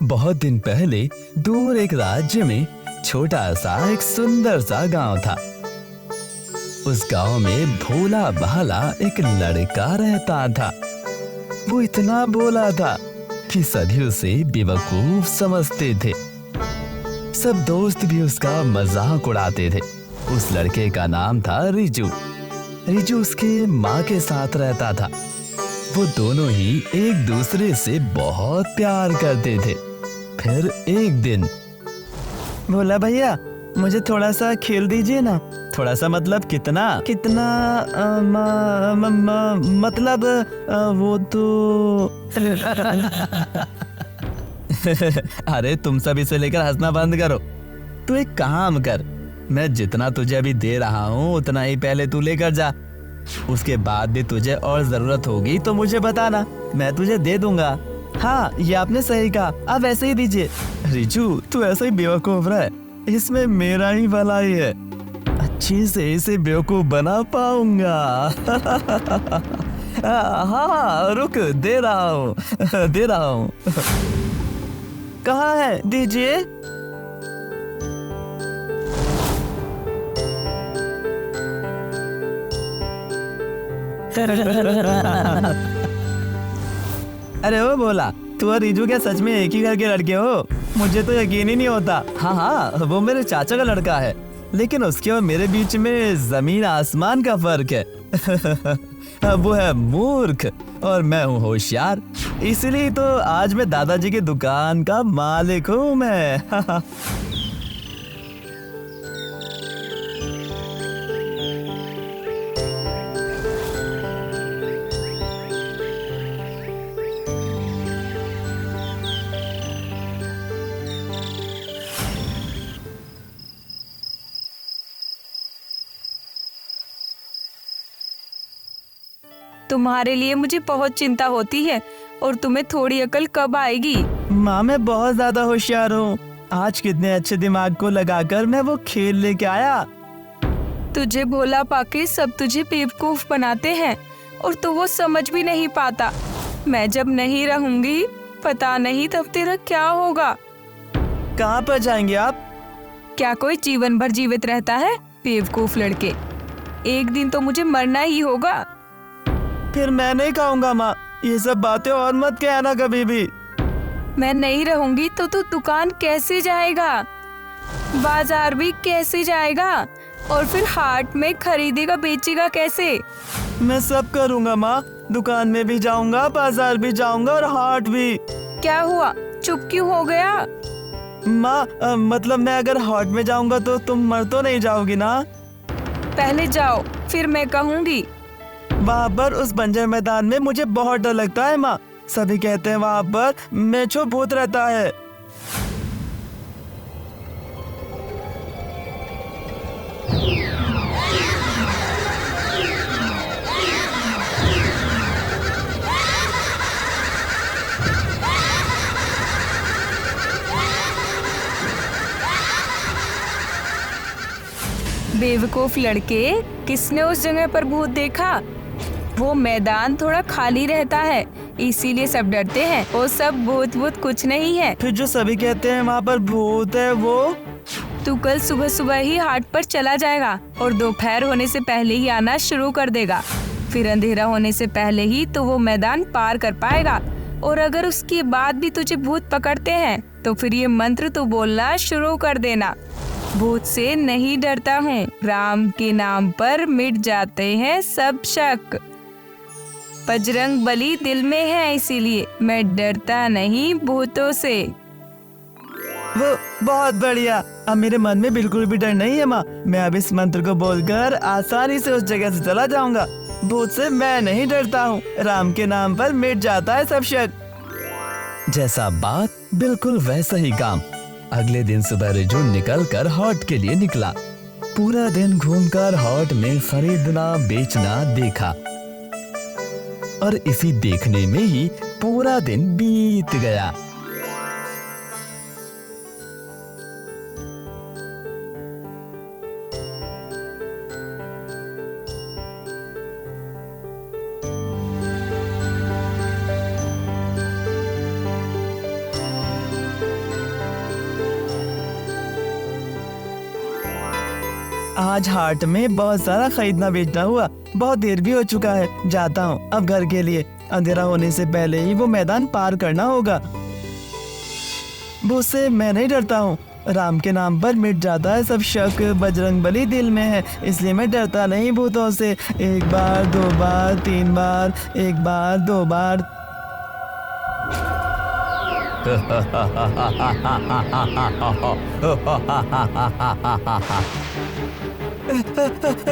बहुत दिन पहले दूर एक राज्य में छोटा सा एक सुंदर सा गांव था। उस गांव में भोला भाला एक लड़का रहता था। वो इतना भोला था कि सभी उसे बेवकूफ समझते थे। सब दोस्त भी उसका मजाक उड़ाते थे। उस लड़के का नाम था रिजू। रिजू उसके माँ के साथ रहता था। वो दोनों ही एक दूसरे से बहुत प्यार करते थे। फिर एक दिन, भोला भैया मुझे थोड़ा सा खेल दीजिए ना। थोड़ा सा मतलब कितना कितना मतलब वो तो अरे तुम सब इसे लेकर हंसना बंद करो। तू एक काम कर, मैं जितना तुझे अभी दे रहा हूँ उतना ही पहले तू लेकर जा। उसके बाद भी तुझे और जरूरत होगी तो मुझे बताना, मैं तुझे दे दूंगा। हाँ ये आपने सही कहा, आप ऐसे ही दीजिए। रिजू तू ऐसे ही बेवकूफ रहे, इसमें मेरा ही भलाई है। अच्छे से इसे बेवकूफ बना पाऊंगा। हाँ रुक, दे रहा हूँ दे रहा हूँ। कहाँ है, दीजिए। अरे ओ भोला, तू और रिजू क्या सच में एक ही घर के लड़के हो? मुझे तो यकीन ही नहीं होता। हाँ वो मेरे चाचा का लड़का है, लेकिन उसके और मेरे बीच में जमीन आसमान का फर्क है। वो है मूर्ख और मैं हूँ होशियार, इसलिए तो आज मैं दादाजी की दुकान का मालिक हूँ मैं। तुम्हारे लिए मुझे बहुत चिंता होती है और तुम्हें थोड़ी अकल कब आएगी? माँ मैं बहुत ज्यादा होशियार हूँ। आज कितने अच्छे दिमाग को लगाकर मैं वो खेल लेके आया। तुझे भोला पाके सब तुझे बेवकूफ बनाते हैं और तू वो समझ भी नहीं पाता। मैं जब नहीं रहूंगी पता नहीं तब तेरा क्या होगा। कहाँ पर जाएंगे आप? क्या कोई जीवन भर जीवित रहता है? बेवकूफ लड़के, एक दिन तो मुझे मरना ही होगा। फिर मैं नहीं खाऊंगा माँ, ये सब बातें और मत कहना कभी भी। मैं नहीं रहूंगी तो तू दुकान कैसे जाएगा, बाजार भी कैसे जाएगा और फिर हाट में खरीदेगा बेचेगा कैसे? मैं सब करूँगा माँ, दुकान में भी जाऊँगा, बाजार भी जाऊँगा और हाट भी। क्या हुआ, चुप क्यों हो गया? माँ मतलब मैं अगर हाट में जाऊँगा तो तुम मर तो नहीं जाओगी ना? पहले जाओ फिर मैं कहूँगी। वहाँ पर उस बंजर मैदान में मुझे बहुत डर लगता है माँ। सभी कहते हैं वहाँ पर मेछो भूत रहता है। बेवकूफ लड़के, किसने उस जगह पर भूत देखा? वो मैदान थोड़ा खाली रहता है इसीलिए सब डरते हैं। वो सब भूत भूत कुछ नहीं है। फिर जो सभी कहते हैं वहाँ पर भूत है वो? तू कल सुबह सुबह ही हाट पर चला जाएगा और दोपहर होने से पहले ही आना शुरू कर देगा। फिर अंधेरा होने से पहले ही तो वो मैदान पार कर पाएगा। और अगर उसके बाद भी तुझे भूत पकड़ते हैं तो फिर ये मंत्र तू बोलना शुरू कर देना। भूत से नहीं डरता हूँ, राम के नाम पर मिट जाते हैं सब शक। बजरंग बली दिल में है इसीलिए मैं डरता नहीं भूतों से। वो बहुत बढ़िया, अब मेरे मन में बिल्कुल भी डर नहीं है माँ। मैं अब इस मंत्र को बोलकर आसानी से उस जगह से चला जाऊंगा। भूत से मैं नहीं डरता हूँ, राम के नाम पर मिट जाता है सब शक। जैसा बात बिल्कुल वैसा ही काम। अगले दिन सुबह रिजू निकलकर हाट के लिए निकला। पूरा दिन घूमकर हाट में खरीदना बेचना देखा और इसी देखने में ही पूरा दिन बीत गया। आज हाट में बहुत सारा खरीदना बेचना हुआ, बहुत देर भी हो चुका है। जाता हूँ अब घर के लिए। अंधेरा होने से पहले ही वो मैदान पार करना होगा। भूत से मैं नहीं डरता हूँ। राम के नाम पर मिट जाता है सब शक। बजरंगबली दिल में है, इसलिए मैं डरता नहीं भूतों से। 1 बार 2 बार 3 बार, 1 बार 2 बार।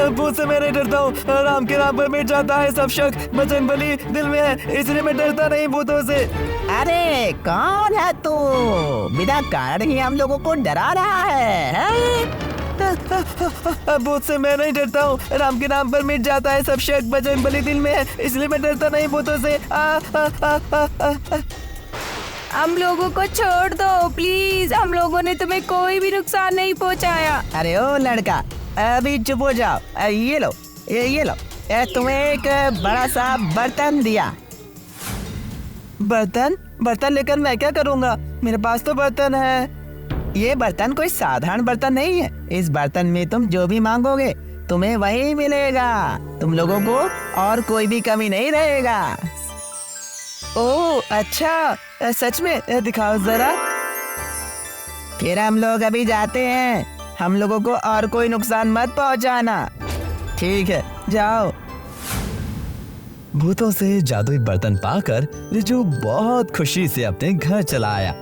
भूत से मैं नहीं डरता हूँ। राम के नाम पर मिट जाता है सब शक। बजरंगबली दिल में है, इसलिए मैं डरता नहीं भूतों से। अरे कौन है तू? बिना कारण ही हम लोगों को डरा रहा है, हैं? भूत से मैं नहीं डरता हूँ। राम के नाम पर मिट जाता है सब शक। बजरंगबली दिल में है, इसलिए मैं डरता नहीं भूतों से। हम लोगों को छोड़ दो प्लीज, हम लोगों ने तुम्हें कोई भी नुकसान नहीं पहुंचाया। अरे ओ लड़का, अभी चुप हो जाओ। ये लो, ये लो, तुम्हें एक बड़ा सा बर्तन दिया। बर्तन? बर्तन लेकर मैं क्या करूँगा? मेरे पास तो बर्तन है। ये बर्तन कोई साधारण बर्तन नहीं है। इस बर्तन में तुम जो भी मांगोगे तुम्हें वही मिलेगा। तुम लोगों को और कोई भी कमी नहीं रहेगा। ओह अच्छा, सच में? दिखाओ जरा। फिर हम लोग अभी जाते हैं। हम लोगों को और कोई नुकसान मत पहुंचाना। ठीक है, जाओ। भूतों से जादुई बर्तन पाकर रिजू बहुत खुशी से अपने घर चला आया।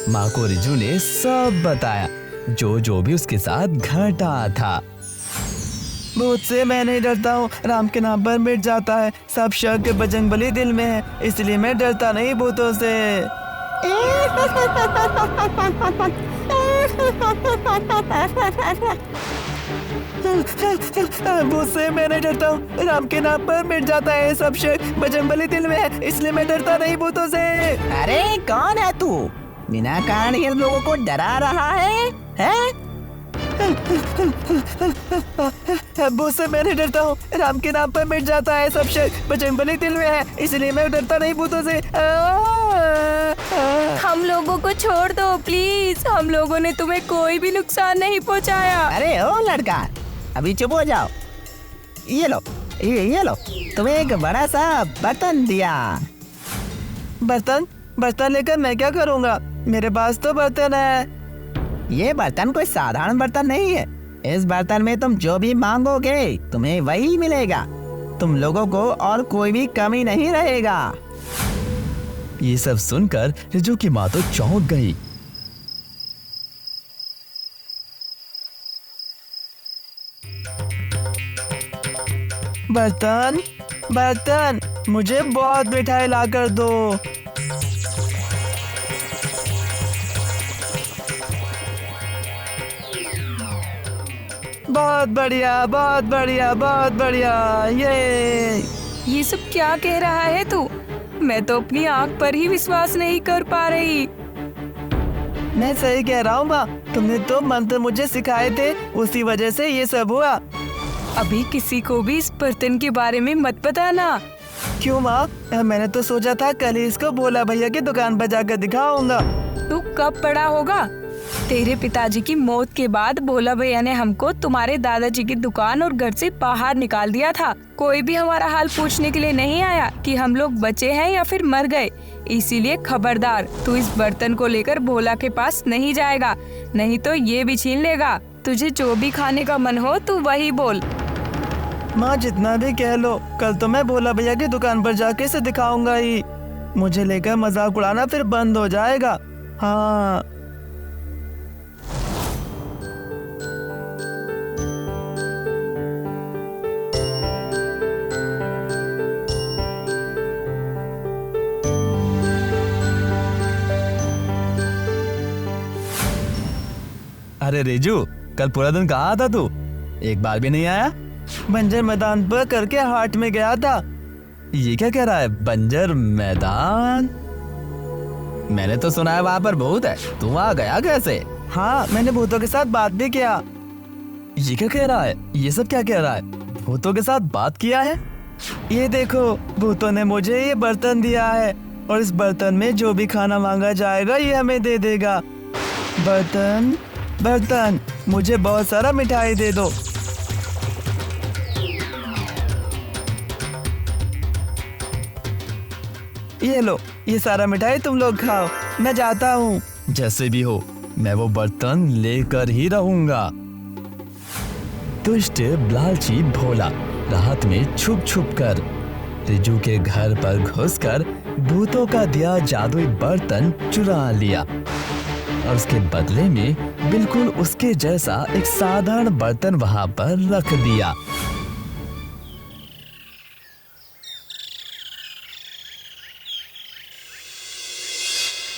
माँ को रिजू ने सब बताया, जो भी उसके साथ घटा था। भूत से मैं नहीं डरता हूँ। राम के नाम पर मिट जाता है सब शक। बजरंगबली दिल में है, इसलिए मैं डरता नहीं भूतों से। भूत से मैं नहीं डरता हूँ। राम के नाम पर मिट जाता है सब शक। बजरंगबली दिल में है, इसलिए मैं डरता नहीं भूतों से। अरे कौन है तू? बिना कारण ही हम लोगों को डरा रहा है, हैं? भूत से मैं नहीं डरता हूँ। राम के नाम पर मिट जाता है सब शक। बजरंगबली दिल में है, इसलिए मैं डरता नहीं भूतों से। हम लोगों को छोड़ दो प्लीज, हम लोगों ने तुम्हें कोई भी नुकसान नहीं पहुंचाया। अरे ओ लड़का, अभी चुप हो जाओ। ये लो, ये लो, तुम्हें एक बड़ा सा बर्तन दिया। बर्तन? बर्तन लेकर मैं क्या करूँगा? मेरे पास तो बर्तन है। ये बर्तन कोई साधारण बर्तन नहीं है। इस बर्तन में तुम जो भी मांगोगे तुम्हें वही मिलेगा। तुम लोगों को और कोई भी कमी नहीं रहेगा। ये सब सुनकर रिजू की माँ तो चौंक गई। बर्तन, बर्तन, मुझे बहुत मिठाई ला कर दो। बहुत बढ़िया, बहुत बढ़िया, बहुत बढ़िया। ये सब क्या कह रहा है तू? मैं तो अपनी आँख पर ही विश्वास नहीं कर पा रही। मैं सही कह रहा हूँ माँ। तुमने तो मंत्र मुझे सिखाए थे, उसी वजह से ये सब हुआ। अभी किसी को भी इस बर्तन के बारे में मत बताना। क्यों माँ? मैंने तो सोचा था कल ही इसको भोला भैया की दुकान पर जाकर दिखाऊंगा। तू कब बड़ा होगा? तेरे पिताजी की मौत के बाद भोला भैया ने हमको तुम्हारे दादाजी की दुकान और घर से बाहर निकाल दिया था। कोई भी हमारा हाल पूछने के लिए नहीं आया कि हम लोग बचे हैं या फिर मर गए। इसीलिए खबरदार, तू इस बर्तन को लेकर भोला के पास नहीं जाएगा, नहीं तो ये भी छीन लेगा। तुझे जो भी खाने का मन हो तू वही बोल। माँ जितना भी कह लो, कल तो मैं भोला भैया की दुकान पर जाके इसे दिखाऊंगा ही। मुझे लेकर मजाक उड़ाना फिर बंद हो जाएगा। हाँ। अरे रिजू, कल पूरा दिन कहाँ था तू? एक बार भी नहीं आया। बंजर मैदान पर करके हाट में गया था। ये क्या कह रहा है? बंजर मैदान? मैंने तो सुना है वहाँ पर भूत है। तू वहाँ गया कैसे? हाँ, मैंने भूतों के साथ बात भी किया। ये क्या कह रहा है? ये सब क्या कह रहा है? भूतों के साथ बात किया है? ये देखो, भूतों ने मुझे ये बर्तन दिया है और इस बर्तन में जो भी खाना मांगा जाएगा ये हमें दे देगा। बर्तन, बर्तन, मुझे बहुत सारा मिठाई दे दो। ये लो, ये सारा मिठाई तुम लोग खाओ, मैं जाता हूँ। जैसे भी हो मैं वो बर्तन लेकर ही रहूंगा। दुष्ट लालची भोला रात में छुप छुप कर रिजू के घर पर घुसकर भूतों का दिया जादुई बर्तन चुरा लिया और उसके बदले में बिल्कुल उसके जैसा एक साधारण बर्तन वहां पर रख दिया।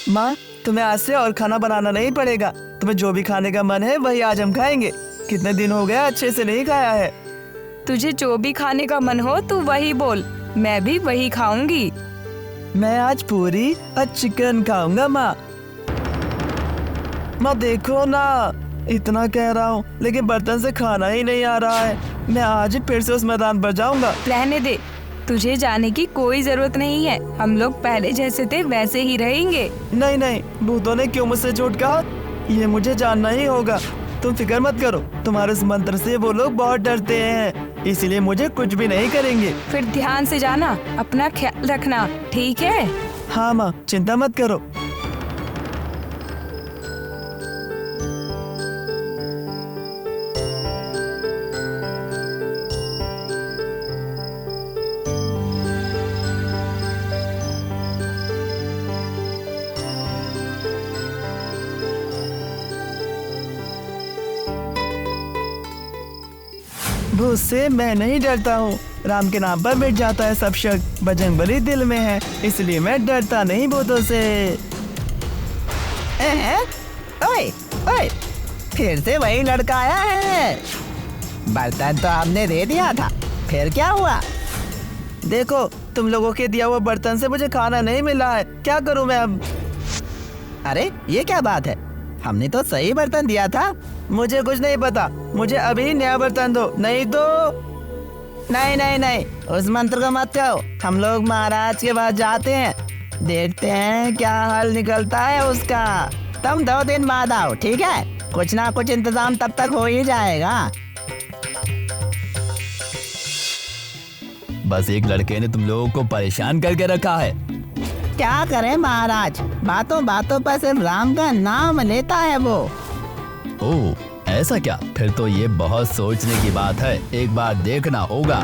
माँ, तुम्हें आज से और खाना बनाना नहीं पड़ेगा। तुम्हें जो भी खाने का मन है वही आज हम खाएंगे। कितने दिन हो गए अच्छे से नहीं खाया है। तुझे जो भी खाने का मन हो तू वही बोल, मैं भी वही खाऊंगी। मैं आज पूरी और चिकन खाऊंगा माँ। माँ देखो ना, इतना कह रहा हूँ लेकिन बर्तन से खाना ही नहीं आ रहा है। मैं आज ही फिर से उस मैदान पर जाऊंगा। रहने दे, तुझे जाने की कोई जरूरत नहीं है। हम लोग पहले जैसे थे वैसे ही रहेंगे। नहीं नहीं, भूतों ने क्यों मुझसे झूठ कहा, ये मुझे जानना ही होगा। तुम फिक्र मत करो, तुम्हारे इस मंत्र से वो लोग बहुत डरते हैं, इसीलिए मुझे कुछ भी नहीं करेंगे। फिर ध्यान से जाना, अपना ख्याल रखना, ठीक है? हाँ माँ, चिंता मत करो। भूत से मैं नहीं डरता हूँ। राम के नाम पर मिट जाता है सब शक। बजरंगबली दिल में है, इसलिए मैं डरता नहीं भूतों से। ओए ओए, फिर से वही लड़का आया है। बर्तन तो आपने दे दिया था, फिर क्या हुआ? देखो, तुम लोगों के दिया हुआ बर्तन से मुझे खाना नहीं मिला है। क्या करूँ मैं अब? अरे ये क्या बात है, हमने तो सही बर्तन दिया था। मुझे कुछ नहीं पता, मुझे अभी नया बर्तन दो, नहीं तो। नहीं नहीं नहीं, उस मंत्र को मत कहो। हम लोग महाराज के पास जाते हैं, देखते हैं क्या हल निकलता है उसका। तुम 2 दिन बाद आओ, ठीक है? कुछ ना कुछ इंतजाम तब तक हो ही जाएगा। बस एक लड़के ने तुम लोगों को परेशान करके रखा है। क्या करें महाराज, बातों बातों पर सिर्फ राम का नाम लेता है वो। ओह, ऐसा क्या? फिर तो ये बहुत सोचने की बात है, एक बार देखना होगा।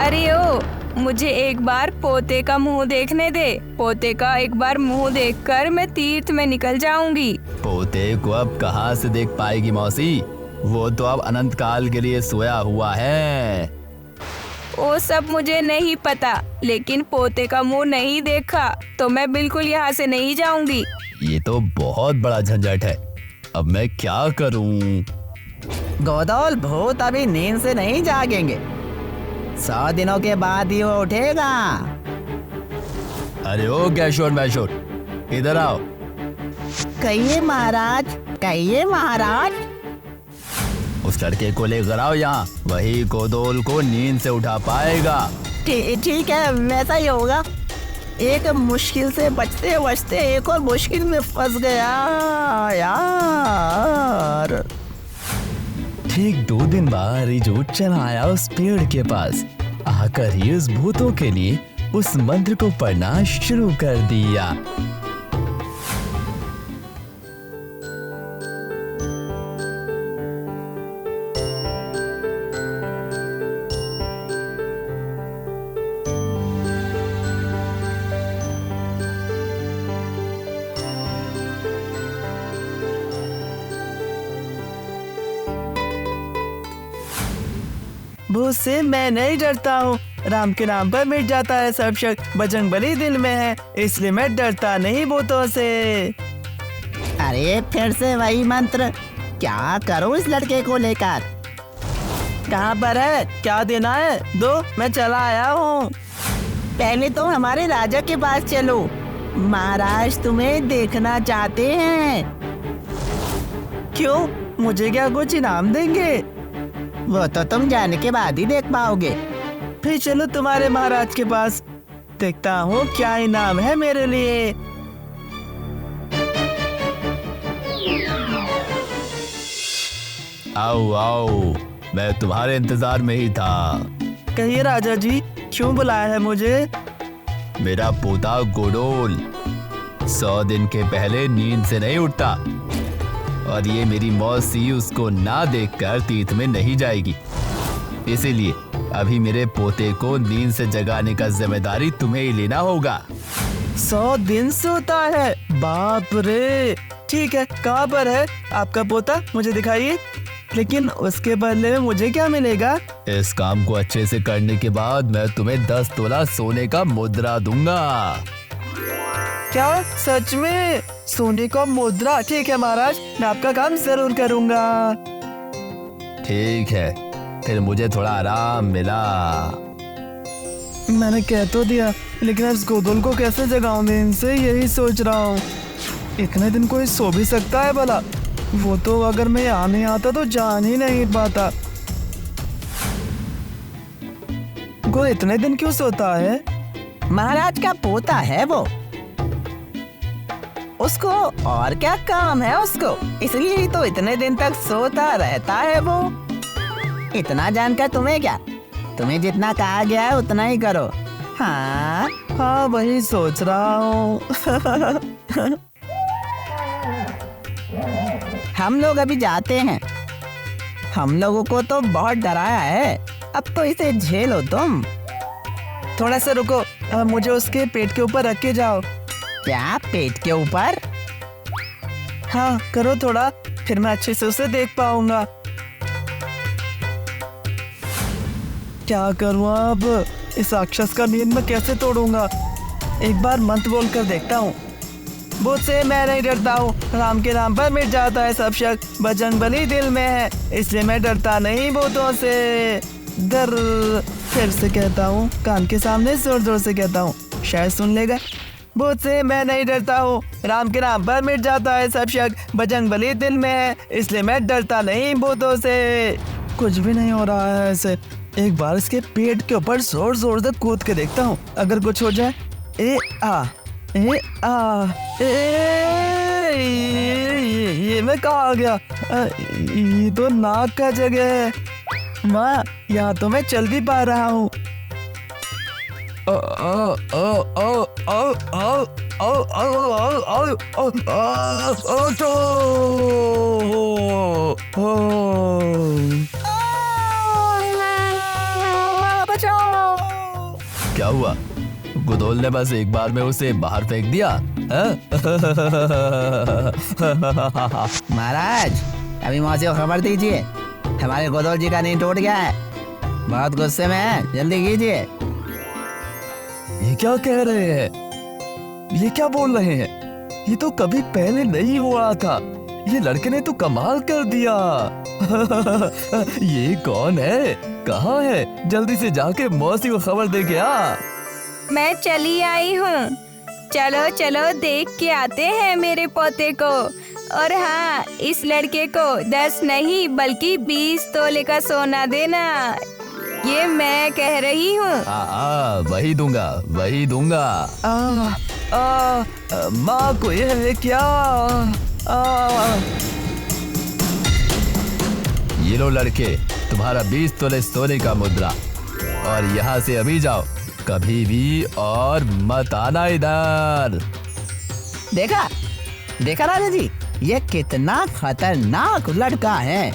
अरे ओ, मुझे एक बार पोते का मुंह देखने दे। पोते का एक बार मुंह देखकर मैं तीर्थ में निकल जाऊंगी। पोते को अब कहाँ से देख पाएगी मौसी? वो तो अब अनंत काल के लिए सोया हुआ है। वो सब मुझे नहीं पता, लेकिन पोते का मुंह नहीं देखा तो मैं बिल्कुल यहाँ से नहीं जाऊंगी। ये तो बहुत बड़ा झंझट है, अब मैं क्या करूं? गोदौल भूत अभी नींद से नहीं जागेंगे, 100 दिनों के बाद ही वो उठेगा। अरे ओ कैशोर मैशोर, इधर आओ। कहिए महाराज, कहिए महाराज। उस लड़के को लेकर आओ यहाँ, वही गोदौल को नींद से उठा पाएगा। ठीक है, वैसा ही होगा। एक मुश्किल से बचते बचते एक और मुश्किल में फंस गया यार। ठीक 2 दिन बाद रिजू चला आया उस पेड़ के पास। आकर ही उस भूतों के लिए उस मंत्र को पढ़ना शुरू कर दिया। भूत से मैं नहीं डरता हूँ। राम के नाम पर मिट जाता है सब शक। बजरंगबली दिल में है, इसलिए मैं डरता नहीं भूतों से। अरे फिर से वही मंत्र, क्या करूं इस लड़के को लेकर? कहाँ पर है, क्या देना है? दो, मैं चला आया हूँ। पहले तो हमारे राजा के पास चलो, महाराज तुम्हें देखना चाहते हैं। क्यों, मुझे क्या कुछ इनाम देंगे? वो तो तुम जाने के बाद ही देख पाओगे। फिर चलो तुम्हारे महाराज के पास, देखता हूँ क्या इनाम है मेरे लिए। आओ आओ, मैं तुम्हारे इंतजार में ही था। कहिए राजा जी, क्यों बुलाया है मुझे? मेरा पोता गोडोल 100 दिन के पहले नींद से नहीं उठता, और ये मेरी मौसी उसको ना देखकर तीर्थ में नहीं जाएगी। इसीलिए अभी मेरे पोते को नींद से जगाने का जिम्मेदारी तुम्हें ही लेना होगा। 100 दिन सोता है? बाप रे। ठीक है, कहाँ पर है आपका पोता, मुझे दिखाइए। लेकिन उसके बदले में मुझे क्या मिलेगा? इस काम को अच्छे से करने के बाद मैं तुम्हें 10 तोला सोने का मुद्रा दूंगा। क्या सच में? सोने का मुद्रा? ठीक है महाराज, मैं आपका काम जरूर करूंगा। ठीक है, फिर मुझे थोड़ा आराम मिला। मैंने कह तो दिया, लेकिन इस गोदुल को कैसे जगाऊं दिन से, यही सोच रहा हूँ। इतने दिन कोई सो भी सकता है भला? वो तो अगर मैं यहाँ नहीं आता तो जान ही नहीं पाता। वो इतने दिन क्यों सोता है? महाराज का पोता है वो, उसको और क्या काम है उसको, इसलिए ही तो इतने दिन तक सोता रहता है वो। इतना जानकर तुम्हें क्या, तुम्हें जितना कहा गया है उतना ही करो। हाँ हाँ, वही सोच रहा हूँ। हम लोग अभी जाते हैं, हम लोगों को तो बहुत डराया है, अब तो इसे झेलो तुम। थोड़ा सा रुको, मुझे उसके पेट के ऊपर रख के जाओ। क्या पेट के ऊपर? हाँ करो थोड़ा, फिर मैं अच्छे से उसे देख पाऊंगा। क्या करूँ अब, इस राक्षस का नींद मैं कैसे तोड़ूंगा? एक बार मंत्र बोल कर देखता हूँ। भूत से मैं नहीं डरता हूँ, राम के नाम पर मिट जाता है सब शक, बजरंग बली दिल में है, इसलिए मैं डरता नहीं भूतों से। डर, फिर से कहता हूँ, कान के सामने जोर जोर से कहता हूँ, शायद सुन लेगा। भूत से मैं नहीं डरता हूँ, राम के नाम पर मिट जाता है सब शक, बजरंग बली दिल में है, इसलिए मैं डरता नहीं भूतों से। कुछ भी नहीं हो रहा है ऐसे। एक बार इसके पेट के ऊपर जोर जोर से कूद के देखता हूँ, अगर कुछ हो जाए। ए आ ये मैं कहाँ आ गया? ये तो नाक का जगह है। माँ, यहाँ तो मैं चल भी पा रहा हूँ। क्या हुआ? गोदोल ने बस एक बार में उसे बाहर फेंक दिया? महाराज, अभी मौसी को खबर दीजिए, हमारे गोदोल जी का नींद टूट गया है, बहुत गुस्से में है, जल्दी कीजिए। ये क्या कह रहे हैं? ये क्या बोल रहे हैं? ये तो कभी पहले नहीं हुआ था। ये लड़के ने तो कमाल कर दिया। ये कौन है? कहाँ है? जल्दी से जाके मौसी को खबर दे के आ। मैं चली आई हूँ, चलो चलो देख के आते हैं मेरे पोते को। और हाँ, इस लड़के को 10 नहीं बल्कि 20 तोले का सोना देना, ये मैं कह रही हूँ। वही दूंगा, वही दूंगा। माँ को ये है क्या? ये लो लड़के, तुम्हारा 20 तोले सोने का मुद्रा, और यहाँ से अभी जाओ, कभी भी और मत आना इधर। देखा देखा राजा जी, ये कितना खतरनाक लड़का है,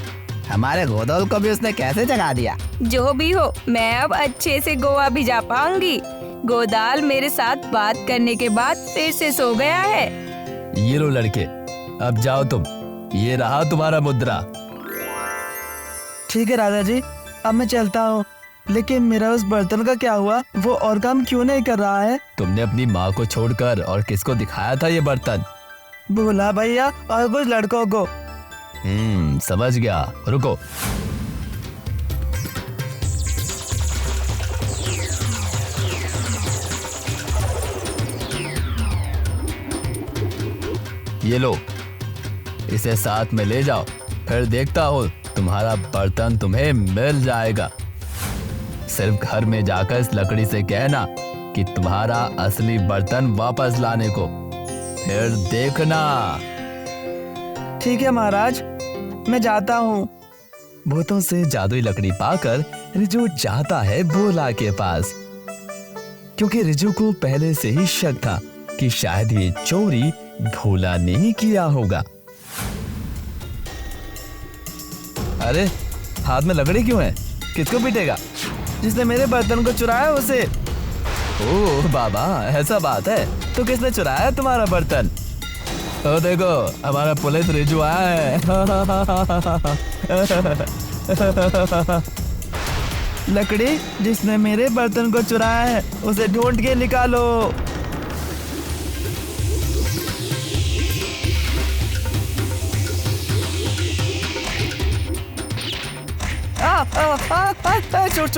हमारे गोदोल को भी उसने कैसे जगा दिया। जो भी हो, मैं अब अच्छे से गोवा भी जा पाऊंगी। गोदाल मेरे साथ बात करने के बाद फिर से सो गया है। ये लो लड़के, अब जाओ तुम, ये रहा तुम्हारा मुद्रा। ठीक है राजा जी, अब मैं चलता हूँ। लेकिन मेरा उस बर्तन का क्या हुआ? वो और काम क्यों नहीं कर रहा है? तुमने अपनी माँ को छोड़कर और किसको दिखाया था ये बर्तन? भोला भैया और कुछ लड़कों को। समझ गया, रुको। ये लो, इसे साथ में ले जाओ, फिर देखता हूँ तुम्हारा बर्तन तुम्हें मिल जाएगा। सिर्फ घर में जाकर इस लकड़ी से कहना कि तुम्हारा असली बर्तन वापस लाने को, फिर देखना। ठीक है महाराज, मैं जाता हूँ। भूतों से जादुई लकड़ी पाकर रिजू जाता है भोला के पास। क्योंकि रिजू को पहले से ही शक था कि शायद ये चोरी भोला ने ही किया होगा। अरे हाथ में लकड़ी क्यों है? किसको पीटेगा? जिसने मेरे बर्तन को चुराया उसे। ओह बाबा, ऐसा बात है? तो किसने चुराया तुम्हारा बर्तन? ओ देखो, हमारा पुलिस रिजू आया है। लकड़ी जिसने मेरे बर्तन को चुराया है उसे ढूंढ के निकालो।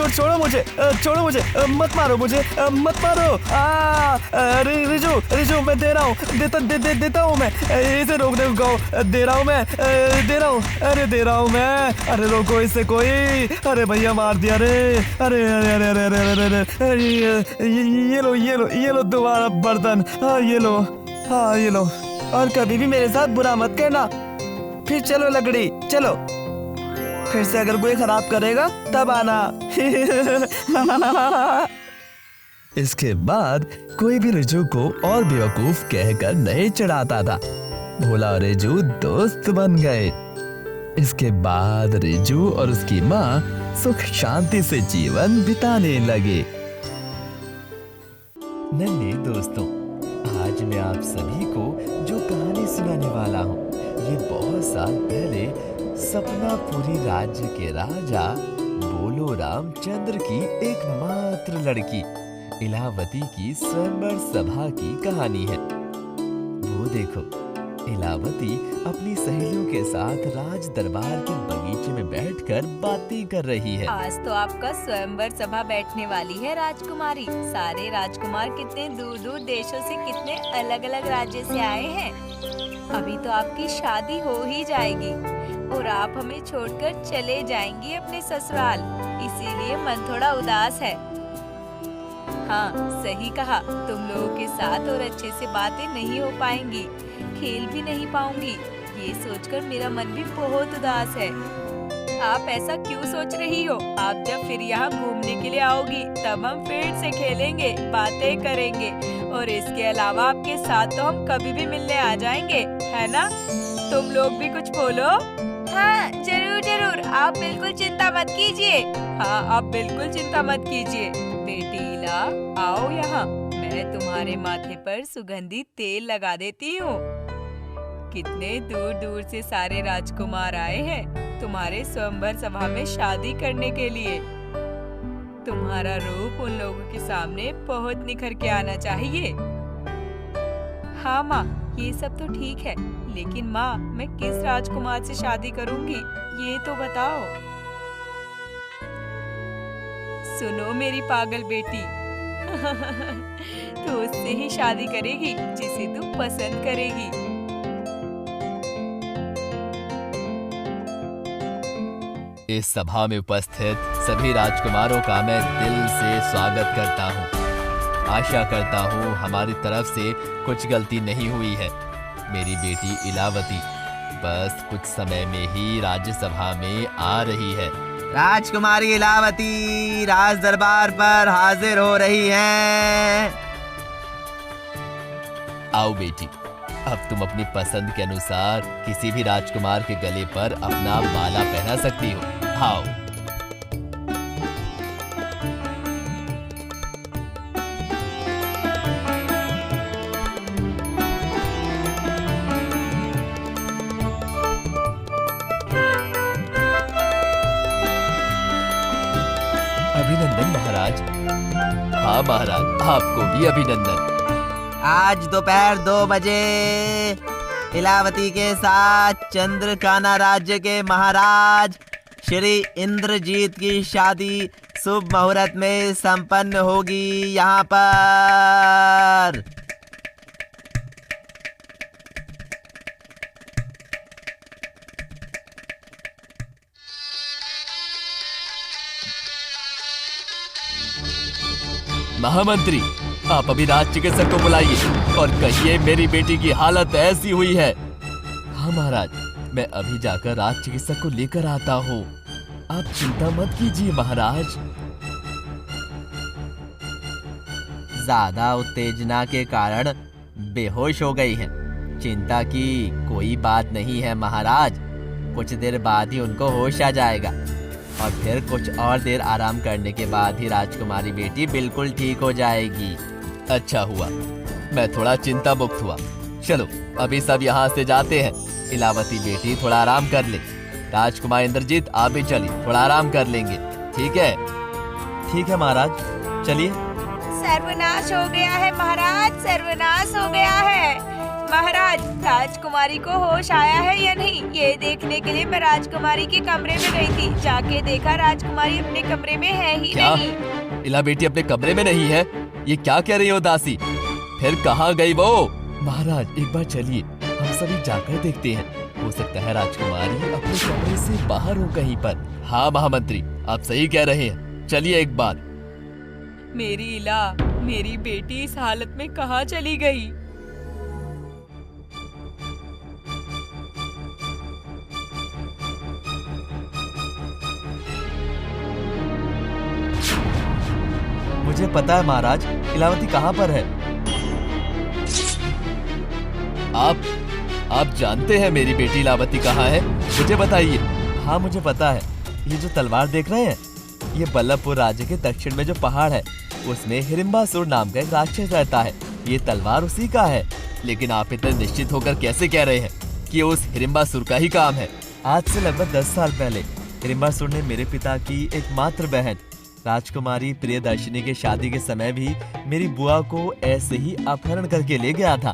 छोड़ो मुझे, छोड़ो मुझे, मत मारो मुझे, मत मारो। रिजू मैं दे रहा हूँ, देता हूँ मैं, इसे रोकने को दे रहा हूँ मैं, दे रहा हूँ, अरे दे रहा हूँ मैं, अरे रोको इसे कोई, अरे भैया मार दिया रे, अरे अरे अरे अरे अरे अरे अरे ये लो दोबारा बर्तन, हाँ ये लो, हाँ ये लो, और कभी भी मेरे साथ बुरा मत करना। फिर चलो लकड़ी, चलो, फिर से अगर कोई खराब करेगा तब आना। इसके बाद कोई भी रिजू को और बेवकूफ कहकर नहीं चिढ़ाता था। भोला और रिजू दोस्त बन गए। इसके बाद रिजू और उसकी माँ सुख शांति से जीवन बिताने लगे। नन्हे दोस्तों, आज मैं आप सभी को जो कहानी सुनाने वाला हूँ, ये बहुत साल पहले सपनापुरी राज्य के राजा बोलो रामचंद्र की एकमात्र लड़की इलावती की स्वयंवर सभा की कहानी है। वो देखो, इलावती अपनी सहेलियों के साथ राज दरबार के बगीचे में बैठकर बातें कर रही है। आज तो आपका स्वयंवर सभा बैठने वाली है राजकुमारी। सारे राजकुमार कितने दूर दूर देशों से, कितने अलग अलग राज्य से आए हैं। अभी तो आपकी शादी हो ही जाएगी और आप हमें छोड़कर चले जाएंगी अपने ससुराल, इसीलिए मन थोड़ा उदास है। हाँ, सही कहा, तुम लोगों के साथ और अच्छे से बातें नहीं हो पाएंगी, खेल भी नहीं पाऊंगी। ये सोचकर मेरा मन भी बहुत उदास है। आप ऐसा क्यों सोच रही हो? आप जब फिर यहाँ घूमने के लिए आओगी तब हम फिर से खेलेंगे, बातें करेंगे, और इसके अलावा आपके साथ तो हम कभी भी मिलने आ जाएंगे, है ना? तुम लोग भी कुछ बोलो। हाँ जरूर जरूर, आप बिल्कुल चिंता मत कीजिए। हाँ, आप बिल्कुल चिंता मत कीजिए। बेटी इला, आओ यहाँ, मैं तुम्हारे माथे पर सुगंधित तेल लगा देती हूँ। कितने दूर दूर से सारे राजकुमार आए हैं तुम्हारे स्वयंवर सभा में शादी करने के लिए। तुम्हारा रूप उन लोगों के सामने बहुत निखर के आना चाहिए। हाँ माँ, ये सब तो ठीक है, लेकिन माँ, मैं किस राजकुमार से शादी करूंगी ये तो बताओ। सुनो मेरी पागल बेटी, तू उससे ही शादी करेगी जिसे तू पसंद करेगी। इस सभा में उपस्थित सभी राजकुमारों का मैं दिल से स्वागत करता हूँ। आशा करता हूँ हमारी तरफ से कुछ गलती नहीं हुई है। मेरी बेटी इलावती बस कुछ समय में ही राज्यसभा में आ रही है। राजकुमारी इलावती राज दरबार पर हाजिर हो रही हैं। आओ बेटी, अब तुम अपनी पसंद के अनुसार किसी भी राजकुमार के गले पर अपना माला पहना सकती हो। आओ। अभिनंदन महाराज। हाँ महाराज, आपको भी अभिनंदन। आज दोपहर 2 बजे इलावती के साथ चंद्रकाना राज्य के महाराज श्री इंद्रजीत की शादी शुभ मुहूर्त में संपन्न होगी। यहाँ पर महामंत्री, आप अभी राज चिकित्सक को बुलाइए और कहिए मेरी बेटी की हालत ऐसी हुई है। हाँ महाराज, मैं अभी जाकर राज चिकित्सक को लेकर आता हूँ। आप चिंता मत कीजिए महाराज। ज्यादा उत्तेजना के कारण बेहोश हो गई हैं। चिंता की कोई बात नहीं है महाराज, कुछ देर बाद ही उनको होश आ जाएगा और फिर कुछ और देर आराम करने के बाद ही राजकुमारी बेटी बिल्कुल ठीक हो जाएगी। अच्छा हुआ, मैं थोड़ा चिंता मुक्त हुआ। चलो अभी सब यहाँ से जाते हैं। इलावती बेटी थोड़ा आराम कर ले। राजकुमार इंद्रजीत आप भी चलिए, थोड़ा आराम कर लेंगे। ठीक है? ठीक है महाराज, चलिए। सर्वनाश हो गया है महाराज, सर्वनाश हो गया है। महाराज, राजकुमारी को होश आया है या नहीं, ये देखने के लिए मैं राजकुमारी के कमरे में गई थी। जाके देखा राजकुमारी अपने कमरे में है ही क्या? नहीं। इला बेटी अपने कमरे में नहीं है? ये क्या कह रही हो दासी? फिर कहाँ गई वो? महाराज एक बार चलिए, हम सभी जाकर देखते हैं। हो सकता है राजकुमारी अपने कमरे से बाहर हो कहीं पर। हाँ महामंत्री, आप सही कह रहे हैं, चलिए एक बार। मेरी इला, मेरी बेटी इस हालत में कहाँ चली गई? मुझे पता है महाराज, इलावती कहाँ पर है। आप जानते हैं मेरी बेटी इलावती कहाँ है? मुझे बताइए। हाँ मुझे पता है, ये जो तलवार देख रहे हैं, ये बल्लभपुर राज्य के दक्षिण में जो पहाड़ है, उसमें हिडिंबासुर नाम का एक राक्षस रहता है। ये तलवार उसी का है। लेकिन आप इतने निश्चित होकर कैसे कह रहे हैं कि उस हिडिंबासुर का ही काम है? आज से लगभग 10 साल पहले हिडिंबासुर ने मेरे पिता की एकमात्र बहन राजकुमारी प्रियदर्शिनी के शादी के समय भी मेरी बुआ को ऐसे ही अपहरण करके ले गया था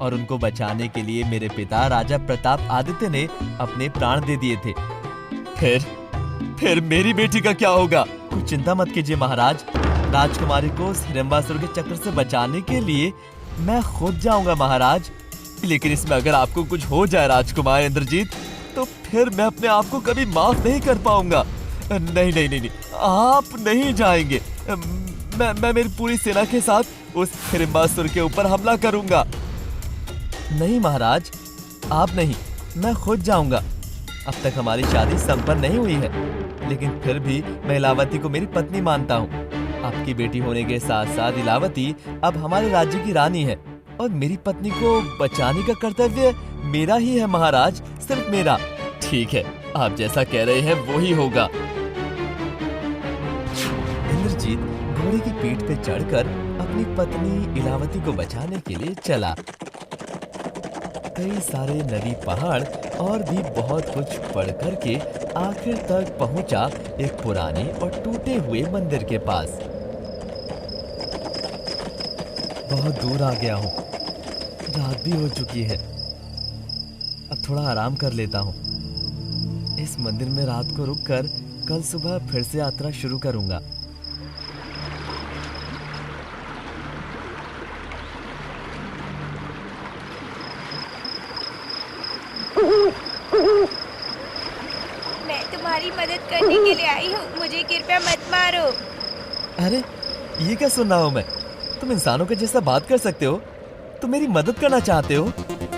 और उनको बचाने के लिए मेरे पिता राजा प्रताप आदित्य ने अपने प्राण दे दिए थे। फिर मेरी बेटी का क्या होगा? कुछ चिंता मत कीजिए महाराज, राजकुमारी को उस हिडिंबासुर के चक्र से बचाने के लिए मैं खुद जाऊंगा महाराज। लेकिन इसमें अगर आपको कुछ हो जाए राजकुमार इंद्रजीत, तो फिर मैं अपने आप को कभी माफ नहीं कर पाऊंगा। नहीं नहीं नहीं नहीं, आप नहीं जाएंगे। मैं मेरी पूरी सेना के साथ उस हिडिंबासुर के ऊपर हमला करूंगा। नहीं महाराज, आप नहीं, मैं खुद जाऊंगा। अब तक हमारी शादी संपन्न नहीं हुई है, लेकिन फिर भी मैं इलावती को मेरी पत्नी मानता हूँ। आपकी बेटी होने के साथ साथ इलावती अब हमारे राज्य की रानी है और मेरी पत्नी को बचाने का कर्तव्य मेरा ही है महाराज, सिर्फ मेरा। ठीक है, आप जैसा कह रहे हैं वो ही होगा। इंद्रजीत घोड़े की पीठ पे चढ़कर अपनी पत्नी इलावती को बचाने के लिए चला। कई सारे नदी, पहाड़ और भी बहुत कुछ पढ़ करके आखिर तक पहुंचा एक पुराने और टूटे हुए मंदिर के पास। बहुत दूर आ गया हूँ, रात भी हो चुकी है। अब थोड़ा आराम कर लेता हूँ। इस मंदिर में रात को रुककर कल सुबह फिर से यात्रा शुरू करूंगा। मैं तुम्हारी मदद करने के लिए आई हूँ, मुझे कृपया मत मारो। अरे ये क्या सुन रहा हूँ मैं? तुम इंसानों के जैसा बात कर सकते हो? तुम मेरी मदद करना चाहते हो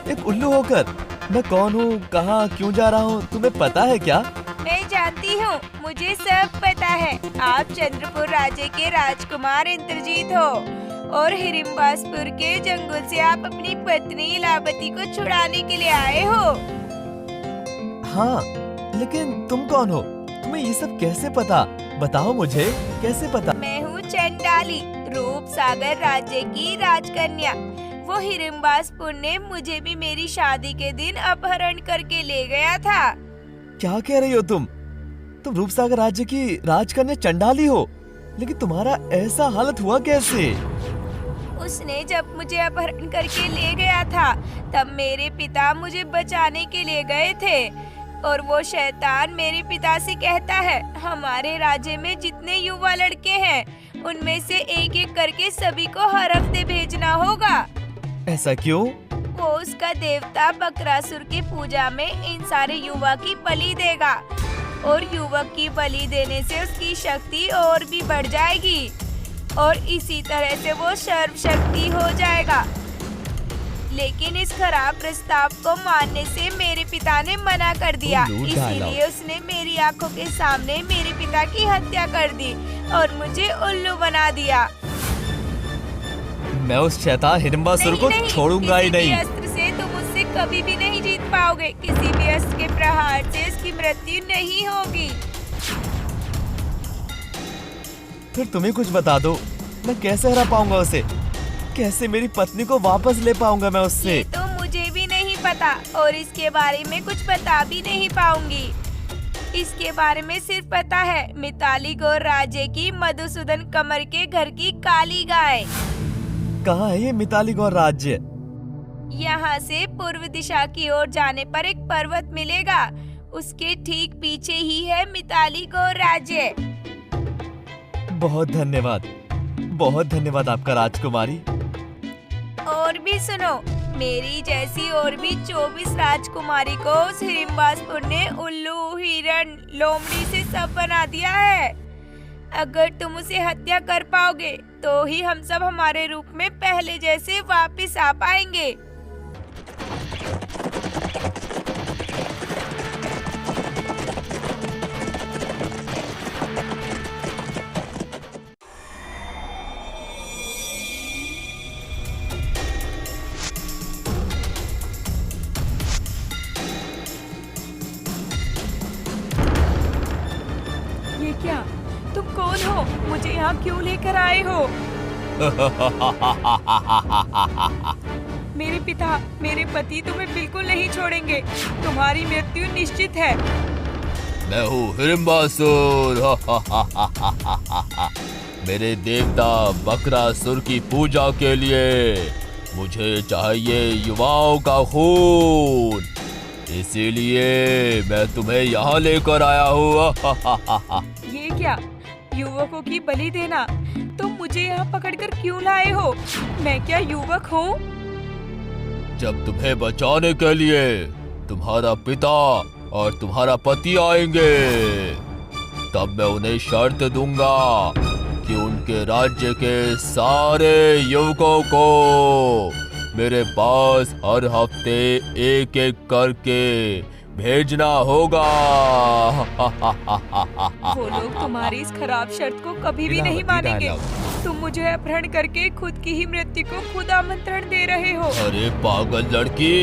एक उल्लू होकर? मैं कौन हूँ, कहाँ, क्यों जा रहा हूँ, तुम्हें पता है क्या? मैं जानती हूँ, मुझे सब पता है। आप चंद्रपुर राज्य के राजकुमार इंद्रजीत हो और हिडिंबासपुर के जंगल से आप अपनी पत्नी इलावती को छुड़ाने के लिए आए हो। हाँ, लेकिन तुम कौन हो? तुम्हें ये सब कैसे पता? बताओ मुझे, कैसे पता? मैं हूँ चंडाली, रूप सागर राज्य की राजकन्या। वो हिडिंबासपुर ने मुझे भी मेरी शादी के दिन अपहरण करके ले गया था। क्या कह रही हो तुम? तुम रूपसागर राज्य की राजकन्या चंडाली हो, लेकिन तुम्हारा ऐसा हालत हुआ कैसे? उसने जब मुझे अपहरण करके ले गया था, तब मेरे पिता मुझे बचाने के लिए गए थे और वो शैतान मेरे पिता से कहता है, हमारे राज्य में जितने युवा लड़के हैं उनमें से एक एक करके सभी को हर हफ्ते भेजना होगा। ऐसा क्यों? वो उसका देवता बकरासुर की पूजा में इन सारे युवा की बलि देगा और युवक की बलि देने से उसकी शक्ति और भी बढ़ जाएगी और इसी तरह से वो सर्वशक्ति हो जाएगा। लेकिन इस खराब प्रस्ताव को मानने से मेरे पिता ने मना कर दिया, इसीलिए उसने मेरी आंखों के सामने मेरे पिता की हत्या कर दी और मुझे उल्लू बना दिया। मैं उस शैतान हिडिंबासुर को छोड़ूंगा ही नहीं। किसी भी अस्त्र से तुम उससे कभी भी नहीं जीत पाओगे। किसी भी अस्त्र के प्रहार से इसकी मृत्यु नहीं होगी। फिर तुम्हें कुछ बता दो, मैं कैसे हरा पाऊंगा उसे? कैसे मेरी पत्नी को वापस ले पाऊंगा मैं उससे? ये तो मुझे भी नहीं पता और इसके बारे में कुछ बता भी नहीं पाऊंगी। इसके बारे में सिर्फ पता है मिताली गौर राज्य की मधुसूदन कमर के घर की काली गाय। कहाँ है ये मिताली गौर राज्य? यहाँ से पूर्व दिशा की ओर जाने पर एक पर्वत मिलेगा। उसके ठीक पीछे ही है मिताली गौर राज्य। बहुत धन्यवाद आपका राजकुमारी। और भी सुनो, मेरी जैसी और भी 24 राजकुमारी को उस हिडिंबासपुर ने उल्लू, हिरण, लोमड़ी से सब बना दिया है। अगर तुम उसे हत्या कर पाओगे तो ही हम सब हमारे रूप में पहले जैसे वापस आ पाएंगे। ये क्या? तुम कौन हो? मुझे यहाँ क्यों लेकर आए हो? मेरे पिता, मेरे पति तुम्हें बिल्कुल नहीं छोड़ेंगे। तुम्हारी मृत्यु निश्चित है। मैं हूँ हिडिंबासुर। मेरे देवता बकरासुर की पूजा के लिए मुझे चाहिए युवाओं का खून, इसीलिए मैं तुम्हें यहाँ लेकर आया हूँ। ये क्या? युवकों की बलि देना? तुम मुझे यहाँ पकड़कर क्यों लाए हो? मैं क्या युवक हूँ? जब तुम्हें बचाने के लिए तुम्हारा पिता और तुम्हारा पति आएंगे, तब मैं उन्हें शर्त दूंगा कि उनके राज्य के सारे युवकों को मेरे पास हर हफ्ते एक एक करके भेजना होगा। वो लोग तुम्हारी इस खराब शर्त को कभी भी नहीं मानेंगे। तुम मुझे अपहरण करके खुद की ही मृत्यु को खुद आमंत्रण दे रहे हो। अरे पागल लड़की,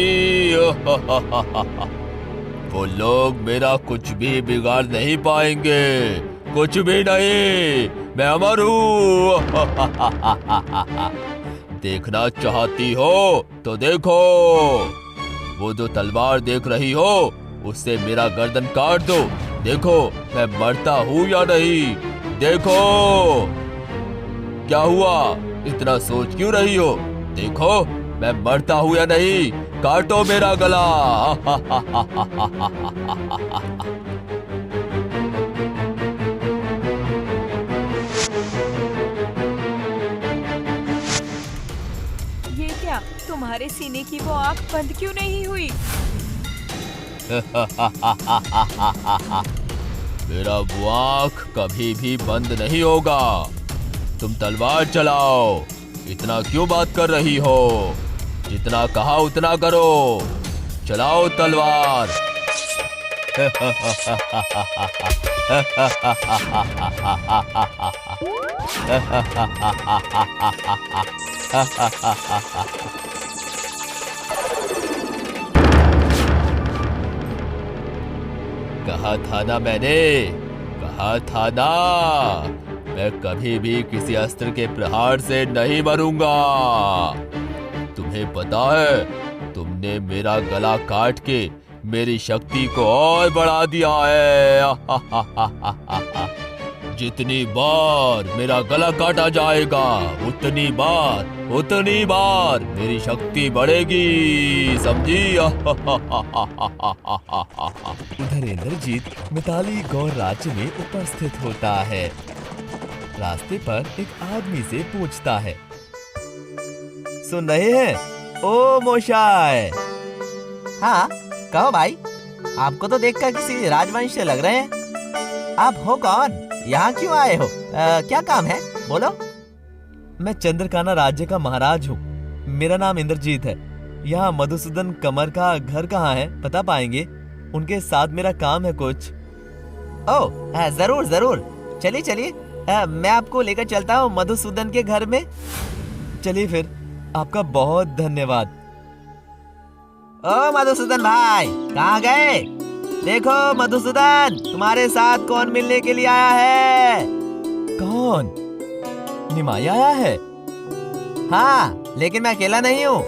वो लोग मेरा कुछ भी बिगाड़ नहीं पाएंगे, कुछ भी नहीं। मैं अमर हूँ। देखना चाहती हो तो देखो, वो जो तलवार देख रही हो उससे मेरा गर्दन काट दो। देखो मैं मरता हूँ या नहीं। देखो क्या हुआ, इतना सोच क्यों रही हो? देखो मैं मरता हूँ या नहीं। काटो मेरा गला। ये क्या? तुम्हारे सीने की वो आँख बंद क्यों नहीं हुई? मेरा वो आँख कभी भी बंद नहीं होगा। तुम तलवार चलाओ। इतना क्यों बात कर रही हो? जितना कहा उतना करो। चलाओ तलवार। कहा था ना मैंने, कहा था ना, मैं कभी भी किसी अस्त्र के प्रहार से नहीं मरूंगा। तुम्हें पता है, तुमने मेरा गला काट के मेरी शक्ति को और बढ़ा दिया है। जितनी बार मेरा गला काटा जाएगा उतनी बार मेरी शक्ति बढ़ेगी, समझी? उधर इंद्रजीत मिताली गौर राज्य में उपस्थित होता है। रास्ते पर एक आदमी से पूछता है, सुन रहे हैं ओ मोशाय? हाँ कहो भाई, आपको तो देखकर किसी राजवंश से लग रहे हैं। आप हो कौन? यहाँ क्यों आए हो? क्या काम है? बोलो। मैं चंद्रकाना राज्य का महाराज हूँ। मेरा नाम इंद्रजीत है। यहाँ मधुसूदन कमर का घर कहाँ है, बता पाएंगे? उनके साथ मेरा काम है कुछ। ओह जरूर जरूर, चलिए चलिए, मैं आपको लेकर चलता हूँ मधुसूदन के घर में। चलिए फिर। आपका बहुत धन्यवाद। ओ मधुसूदन भाई, कहाँ गए? देखो मधुसूदन, तुम्हारे साथ कौन मिलने के लिए आया है? कौन? निमाई आया है? हाँ, लेकिन मैं अकेला नहीं हूँ।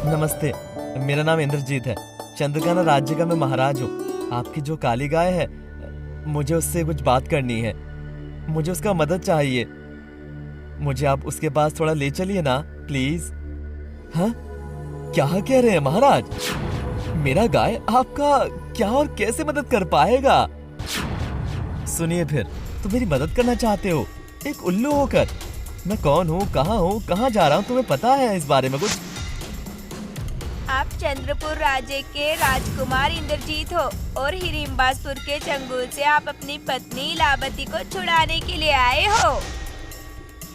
नमस्ते, मेरा नाम इंद्रजीत है। चंद्रकाना राज्य का मैं महाराज हूँ। आपकी जो काली गाय है, मुझे उससे कुछ बात करनी है। मुझे उसका मदद चाहिए। मुझे आप उसके पास थोड़ा ले चलिए ना, प्लीज। हाँ, क्या कह रहे हैं महाराज? मेरा गाय आपका क्या और कैसे मदद कर पाएगा? सुनिए, फिर तो मेरी मदद करना चाहते हो एक उल्लू होकर? मैं कौन हूँ, कहाँ जा रहा हूँ, तुम्हें पता है इस बारे में कुछ? आप चंद्रपुर राज्य के राजकुमार इंद्रजीत हो और हिडिंबासुर के चंगुल से आप अपनी पत्नी इलावती को छुड़ाने के लिए आए हो।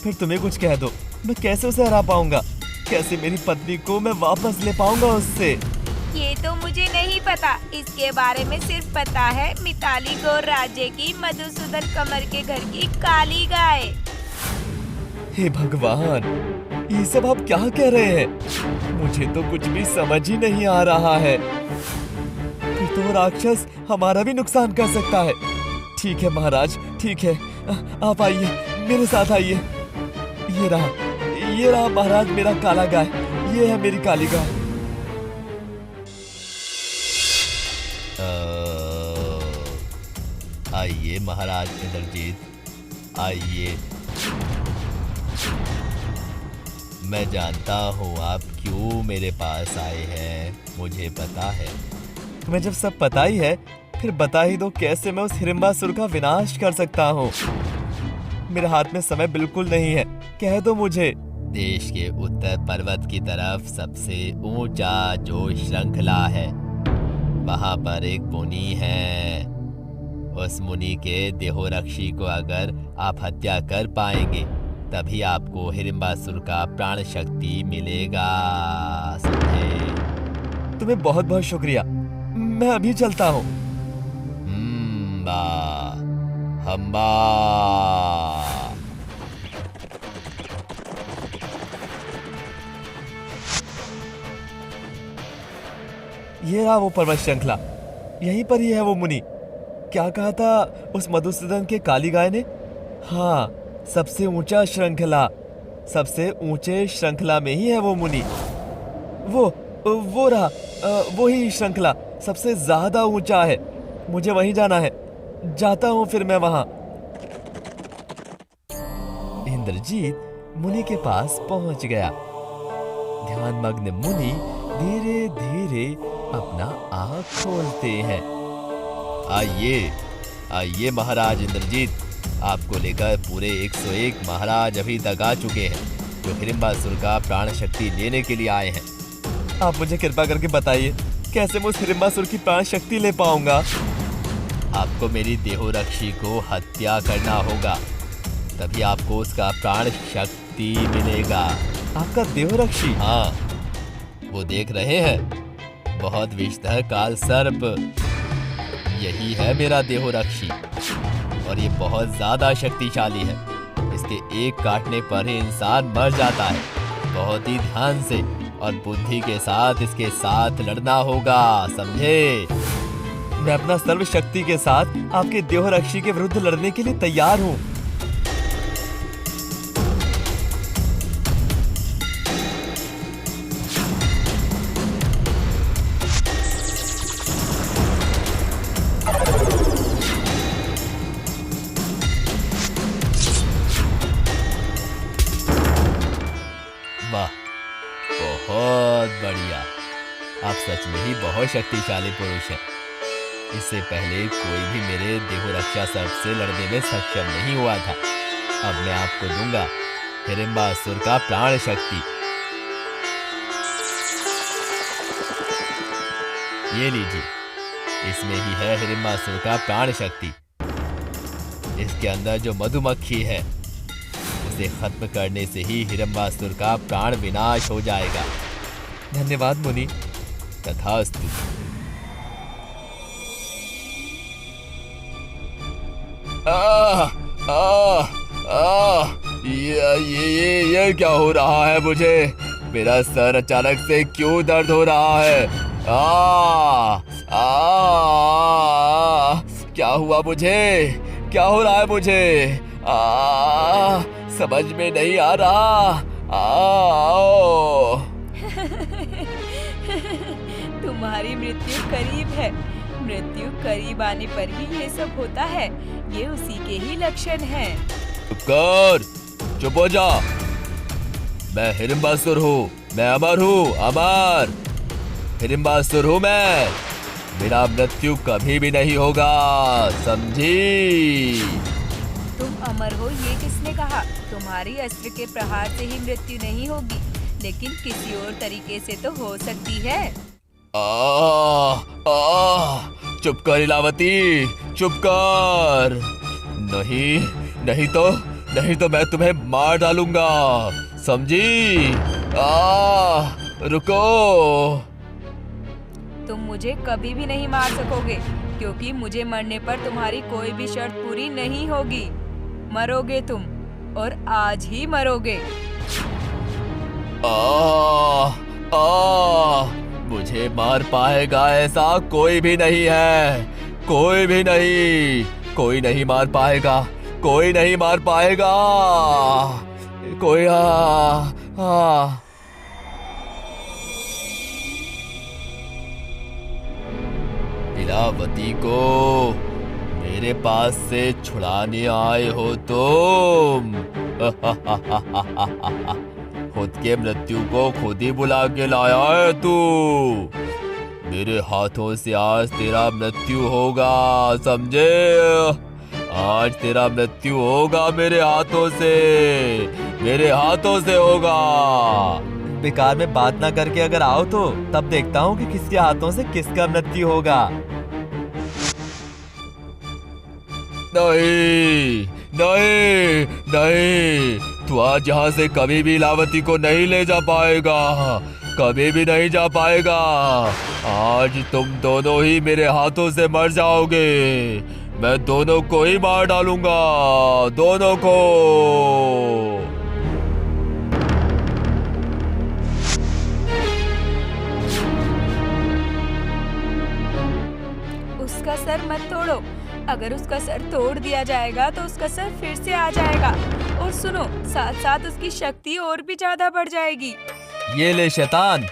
फिर तुम्हें कुछ कह दो, मैं कैसे उसे हरा पाऊंगा? कैसे मेरी पत्नी को मैं वापस ले पाऊंगा उससे? ये तो मुझे नहीं पता। इसके बारे में सिर्फ पता है मिताली गौर राज्य की मधुसूदन कमर के घर की काली गाय। हे भगवान, ये सब आप क्या कह रहे हैं? मुझे तो कुछ भी समझ ही नहीं आ रहा है। फिर तो वो राक्षस हमारा भी नुकसान कर सकता है। ठीक है महाराज, ठीक है, आप आइए, मेरे साथ आइए। ये रहा महाराज मेरा काला गाय। ये है मेरी काली गाय। आइए महाराज इंद्रजीत, आइए। मैं जानता हूँ आप क्यों मेरे पास आए हैं, मुझे पता है। तुम्हें जब सब पता ही है, फिर बता ही दो कैसे मैं उस हिडिंबासुर का विनाश कर सकता हूँ। मेरे हाथ में समय बिल्कुल नहीं है, कह दो मुझे। देश के उत्तर पर्वत की तरफ सबसे ऊंचा जो श्रृंखला है, वहां पर एक मुनि है। उस मुनि के देहोरक्षी को अगर आप हत्या कर पाएंगे, तभी आपको हिडिंबासुर का प्राण शक्ति मिलेगा, समझे? तुम्हें बहुत बहुत शुक्रिया, मैं अभी चलता हूँ। हम्बा। ये रहा वो पर्वत श्रृंखला, यहीं पर ही है वो मुनि। क्या कहा था उस मधुसूदन के काली गाय ने? हाँ, सबसे ऊंचा श्रृंखला, सबसे ऊंचे श्रृंखला में ही है वो मुनि। वो रहा, वो ही श्रृंखला सबसे ज्यादा ऊंचा है। मुझे वहीं जाना है, जाता हूँ फिर मैं वहां। इंद्रजीत मुनि के पास पहुंच गया। ध्यानमग्न मुनि धीरे धीरे अपना आँख खोलते हैं। आइए महाराज इंद्रजीत, आपको लेकर पूरे 101 महाराज अभी तक आ चुके हैं, जो हिडिंबासुर का प्राण शक्ति लेने के लिए आए हैं। आप मुझे कृपा करके बताइए, कैसे मैं उस हिडिंबासुर की प्राण शक्ति ले पाऊंगा? आपको मेरी देहोरक्षी को हत्या करना होगा, तभी आपको उसका प्राण शक्ति मिलेगा। आपका देहोरक्षी? हाँ, वो देख रहे हैं, बहुत विषधर काल सर्प, यही है मेरा देहोरक्षी। और ये बहुत ज्यादा शक्तिशाली है। इसके एक काटने पर ही इंसान मर जाता है। बहुत ही ध्यान से और बुद्धि के साथ इसके साथ लड़ना होगा, समझे? मैं अपना सर्व शक्ति के साथ आपके देहोरक्षी के विरुद्ध लड़ने के लिए तैयार हूँ। वाह, बहुत बढ़िया। आप सच में ही बहुत शक्तिशाली पुरुष हैं। इससे पहले कोई भी मेरे देहोरक्षा सर्प से लड़ने में सक्षम नहीं हुआ था। अब मैं आपको दूंगा हिडिंबासुर का प्राण शक्ति। ये लीजिए, इसमें ही है हिडिंबासुर का प्राण शक्ति। इसके अंदर जो मधुमक्खी है, उसे खत्म करने से ही हिडिंबासुर का प्राण विनाश हो जाएगा। धन्यवाद मुनि। तथास्तु। ये क्या हो रहा है मुझे? मेरा सर अचानक से क्यों दर्द हो रहा है? आ, क्या हुआ मुझे? क्या हो रहा है मुझे? समझ में नहीं आ रहा। तुम्हारी मृत्यु करीब है। मृत्यु करीब आने पर ही ये सब होता है। ये उसी के ही लक्षण हैं। चुप कर, चुप हो जा। मैं हिडिंबासुर हूँ, मैं अमर हूँ, अमर हिडिंबासुर हूँ मैं। मेरा मृत्यु कभी भी नहीं होगा, समझी? तुम अमर हो ये किसने कहा? तुम्हारी अस्त्र के प्रहार से ही मृत्यु नहीं होगी, लेकिन किसी और तरीके से तो हो सकती है। चुप कर इलावती, चुप कर। नहीं तो मैं तुम्हें मार डालूंगा, समझी? रुको। तुम मुझे कभी भी नहीं मार सकोगे, क्योंकि मुझे मरने पर तुम्हारी कोई भी शर्त पूरी नहीं होगी। मरोगे तुम, और आज ही मरोगे। मुझे मार पाएगा ऐसा कोई भी नहीं है, कोई भी नहीं। कोई नहीं मार पाएगा, कोई नहीं मार पाएगा। कोई इलावती को मेरे पास से छुड़ाने आए हो तुम। खुद के मृत्यु को खुद ही बुला के लाया है तू। मेरे हाथों से आज तेरा मृत्यु होगा, समझे? आज तेरा मृत्यु होगा मेरे हाथों से, मेरे हाथों से होगा। बेकार में बात ना करके अगर आओ तो तब देखता हूँ कि किसके हाथों से किसका मृत्यु होगा। नहीं नहीं नहीं, तू आज यहाँ से कभी भी इलावती को नहीं ले जा पाएगा, कभी भी नहीं जा पाएगा। आज तुम दोनों ही मेरे हाथों से मर जाओगे। मैं दोनों को ही मार डालूंगा, दोनों को। उसका सर मत तोड़ो। अगर उसका सर तोड़ दिया जाएगा तो उसका सर फिर से आ जाएगा, और सुनो, साथ साथ उसकी शक्ति और भी ज्यादा बढ़ जाएगी। ये ले शैतान।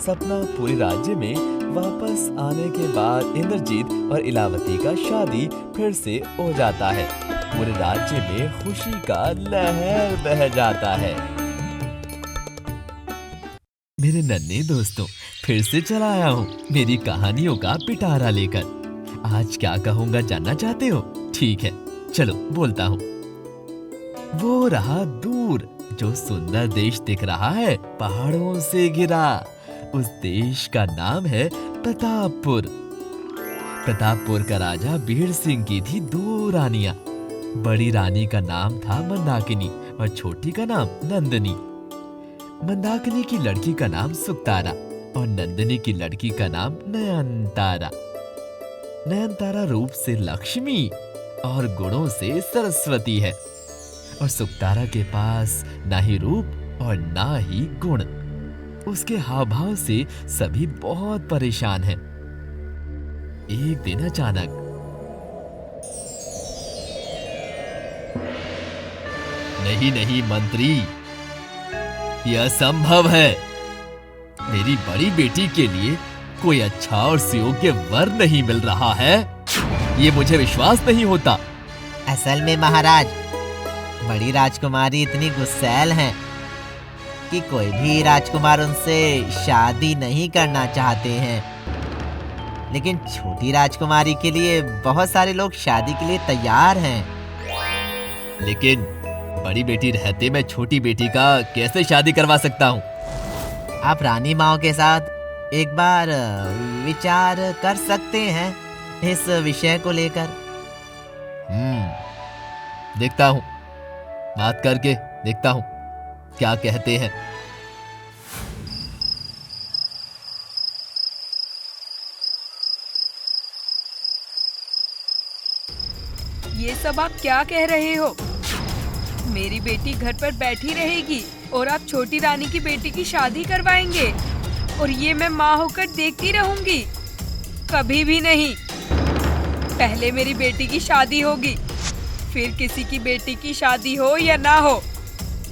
सपना पूरे राज्य में वापस आने के बाद इंद्रजीत और इलावती का शादी फिर से हो जाता है। पूरे राज्य में खुशी का लहर बह जाता है। मेरे नन्हे दोस्तों, फिर से चला आया हूँ मेरी कहानियों का पिटारा लेकर। आज क्या कहूँगा जानना चाहते हो? ठीक है, चलो बोलता हूँ। वो रहा दूर जो सुंदर देश दिख रहा है, पहाड़ों से घिरा। उस देश का नाम है प्रतापपुर। प्रतापपुर का राजा बीर सिंह की थी 2 रानियां। बड़ी रानी का नाम था मंदाकिनी और छोटी का नाम नंदनी। मंदाकिनी की लड़की का नाम सुकतारा और नंदनी की लड़की का नाम नयनतारा। नयनतारा रूप से लक्ष्मी और गुणों से सरस्वती है, और सुकतारा के पास ना ही रूप और ना ही गुण। उसके हाव भाव से सभी बहुत परेशान हैं। एक दिन अचानक नहीं मंत्री, यह असंभव है। मेरी बड़ी बेटी के लिए कोई अच्छा और सुयोग्य वर नहीं मिल रहा है। ये मुझे विश्वास नहीं होता। असल में महाराज, बड़ी राजकुमारी इतनी गुस्सैल हैं कि कोई भी राजकुमार उनसे शादी नहीं करना चाहते हैं। लेकिन छोटी राजकुमारी के लिए बहुत सारे लोग शादी के लिए तैयार हैं। लेकिन बड़ी बेटी रहते मैं छोटी बेटी का कैसे शादी करवा सकता हूँ? आप रानी माँ के साथ एक बार विचार कर सकते हैं इस विषय को लेकर। देखता हूँ, बात करके देखता हूँ क्या कहते हैं। ये सब आप क्या कह रहे हो? मेरी बेटी घर पर बैठी रहेगी और आप छोटी रानी की बेटी की शादी करवाएंगे और ये मैं माँ होकर देखती रहूंगी? कभी भी नहीं। पहले मेरी बेटी की शादी होगी, फिर किसी की बेटी की शादी हो या ना हो,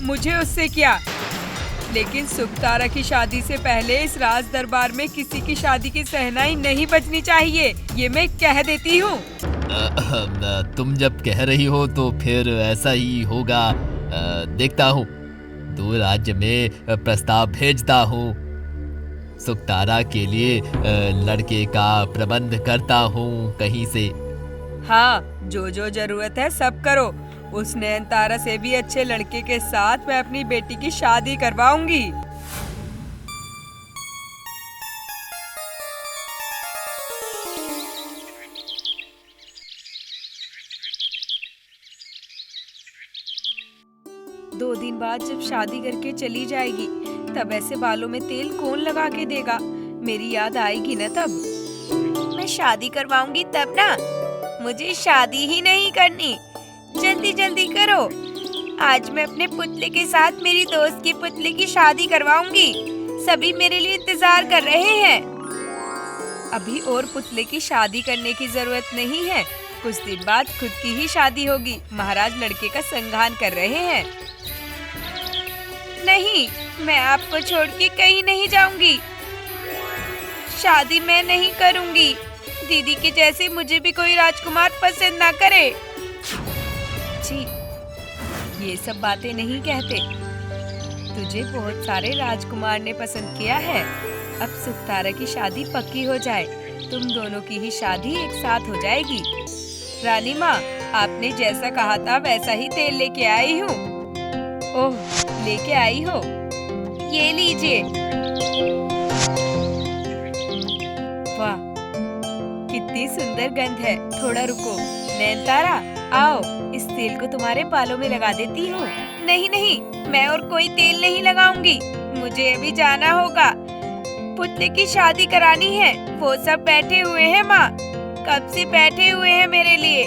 मुझे उससे क्या। लेकिन सुखतारा की शादी से पहले इस राज दरबार में किसी की शादी की सहनाई नहीं बजनी चाहिए, ये मैं कह देती हूँ। तुम जब कह रही हो तो फिर ऐसा ही होगा। देखता हूँ, दूर राज्य में प्रस्ताव भेजता हूँ। सुखतारा के लिए लड़के का प्रबंध करता हूँ कहीं से। हाँ, जो जो जरूरत है सब करो। उस नयनतारा से भी अच्छे लड़के के साथ मैं अपनी बेटी की शादी करवाऊंगी। दो दिन बाद जब शादी करके चली जाएगी, तब ऐसे बालों में तेल कौन लगा के देगा? मेरी याद आएगी ना तब। मैं शादी करवाऊंगी तब ना। मुझे शादी ही नहीं करनी, जल्दी जल्दी करो। आज मैं अपने पुतले के साथ मेरी दोस्त की पुतले की शादी करवाऊंगी। सभी मेरे लिए इंतजार कर रहे हैं। अभी और पुतले की शादी करने की जरूरत नहीं है, कुछ दिन बाद खुद की ही शादी होगी। महाराज लड़के का संधान कर रहे हैं। नहीं, मैं आपको छोड़ के कहीं नहीं जाऊंगी। शादी मैं नहीं करूंगी। दीदी के जैसे मुझे भी कोई राजकुमार पसंद ना करे। जी, ये सब बातें नहीं कहते। तुझे बहुत सारे राजकुमार ने पसंद किया है। अब सुखतारा की शादी पक्की हो जाए, तुम दोनों की ही शादी एक साथ हो जाएगी। रानी माँ, आपने जैसा कहा था वैसा ही तेल लेके आई हूँ। ओह, लेके आई हो? ये लीजिए। वाह, कितनी सुंदर गंध है। थोड़ा रुको। नयनतारा, आओ, इस तेल को तुम्हारे बालों में लगा देती हूँ। नहीं नहीं, मैं और कोई तेल नहीं लगाऊंगी। मुझे अभी जाना होगा। पुतले की शादी करानी है। वो सब बैठे हुए हैं माँ, कब से बैठे हुए हैं मेरे लिए।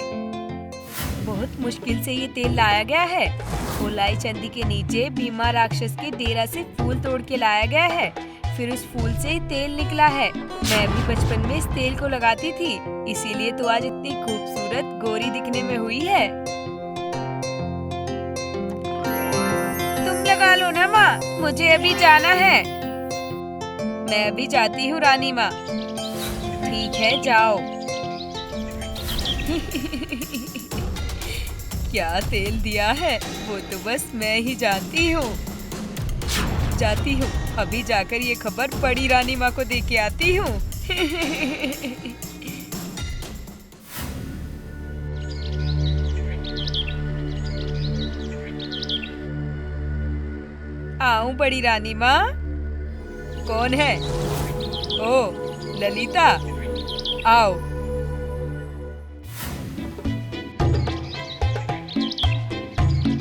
बहुत मुश्किल से ये तेल लाया गया है। गोलाई चंदी के नीचे भीमा राक्षस के डेरा से फूल तोड़ के लाया गया है। फिर उस फूल से तेल निकला है। मैं भी बचपन में इस तेल को लगाती थी, इसीलिए तो आज इतनी खूबसूरत गोरी दिखने में हुई है। तुम लगा लो ना माँ, मुझे अभी जाना है। मैं अभी जाती हूँ रानी माँ। ठीक है, जाओ। क्या तेल दिया है वो तो बस मैं ही जानती हूँ। जाती हूँ, अभी जाकर ये खबर बड़ी रानी माँ को दे के आती हूँ। आऊं बड़ी रानी माँ? कौन है? ओ, ललिता, आओ।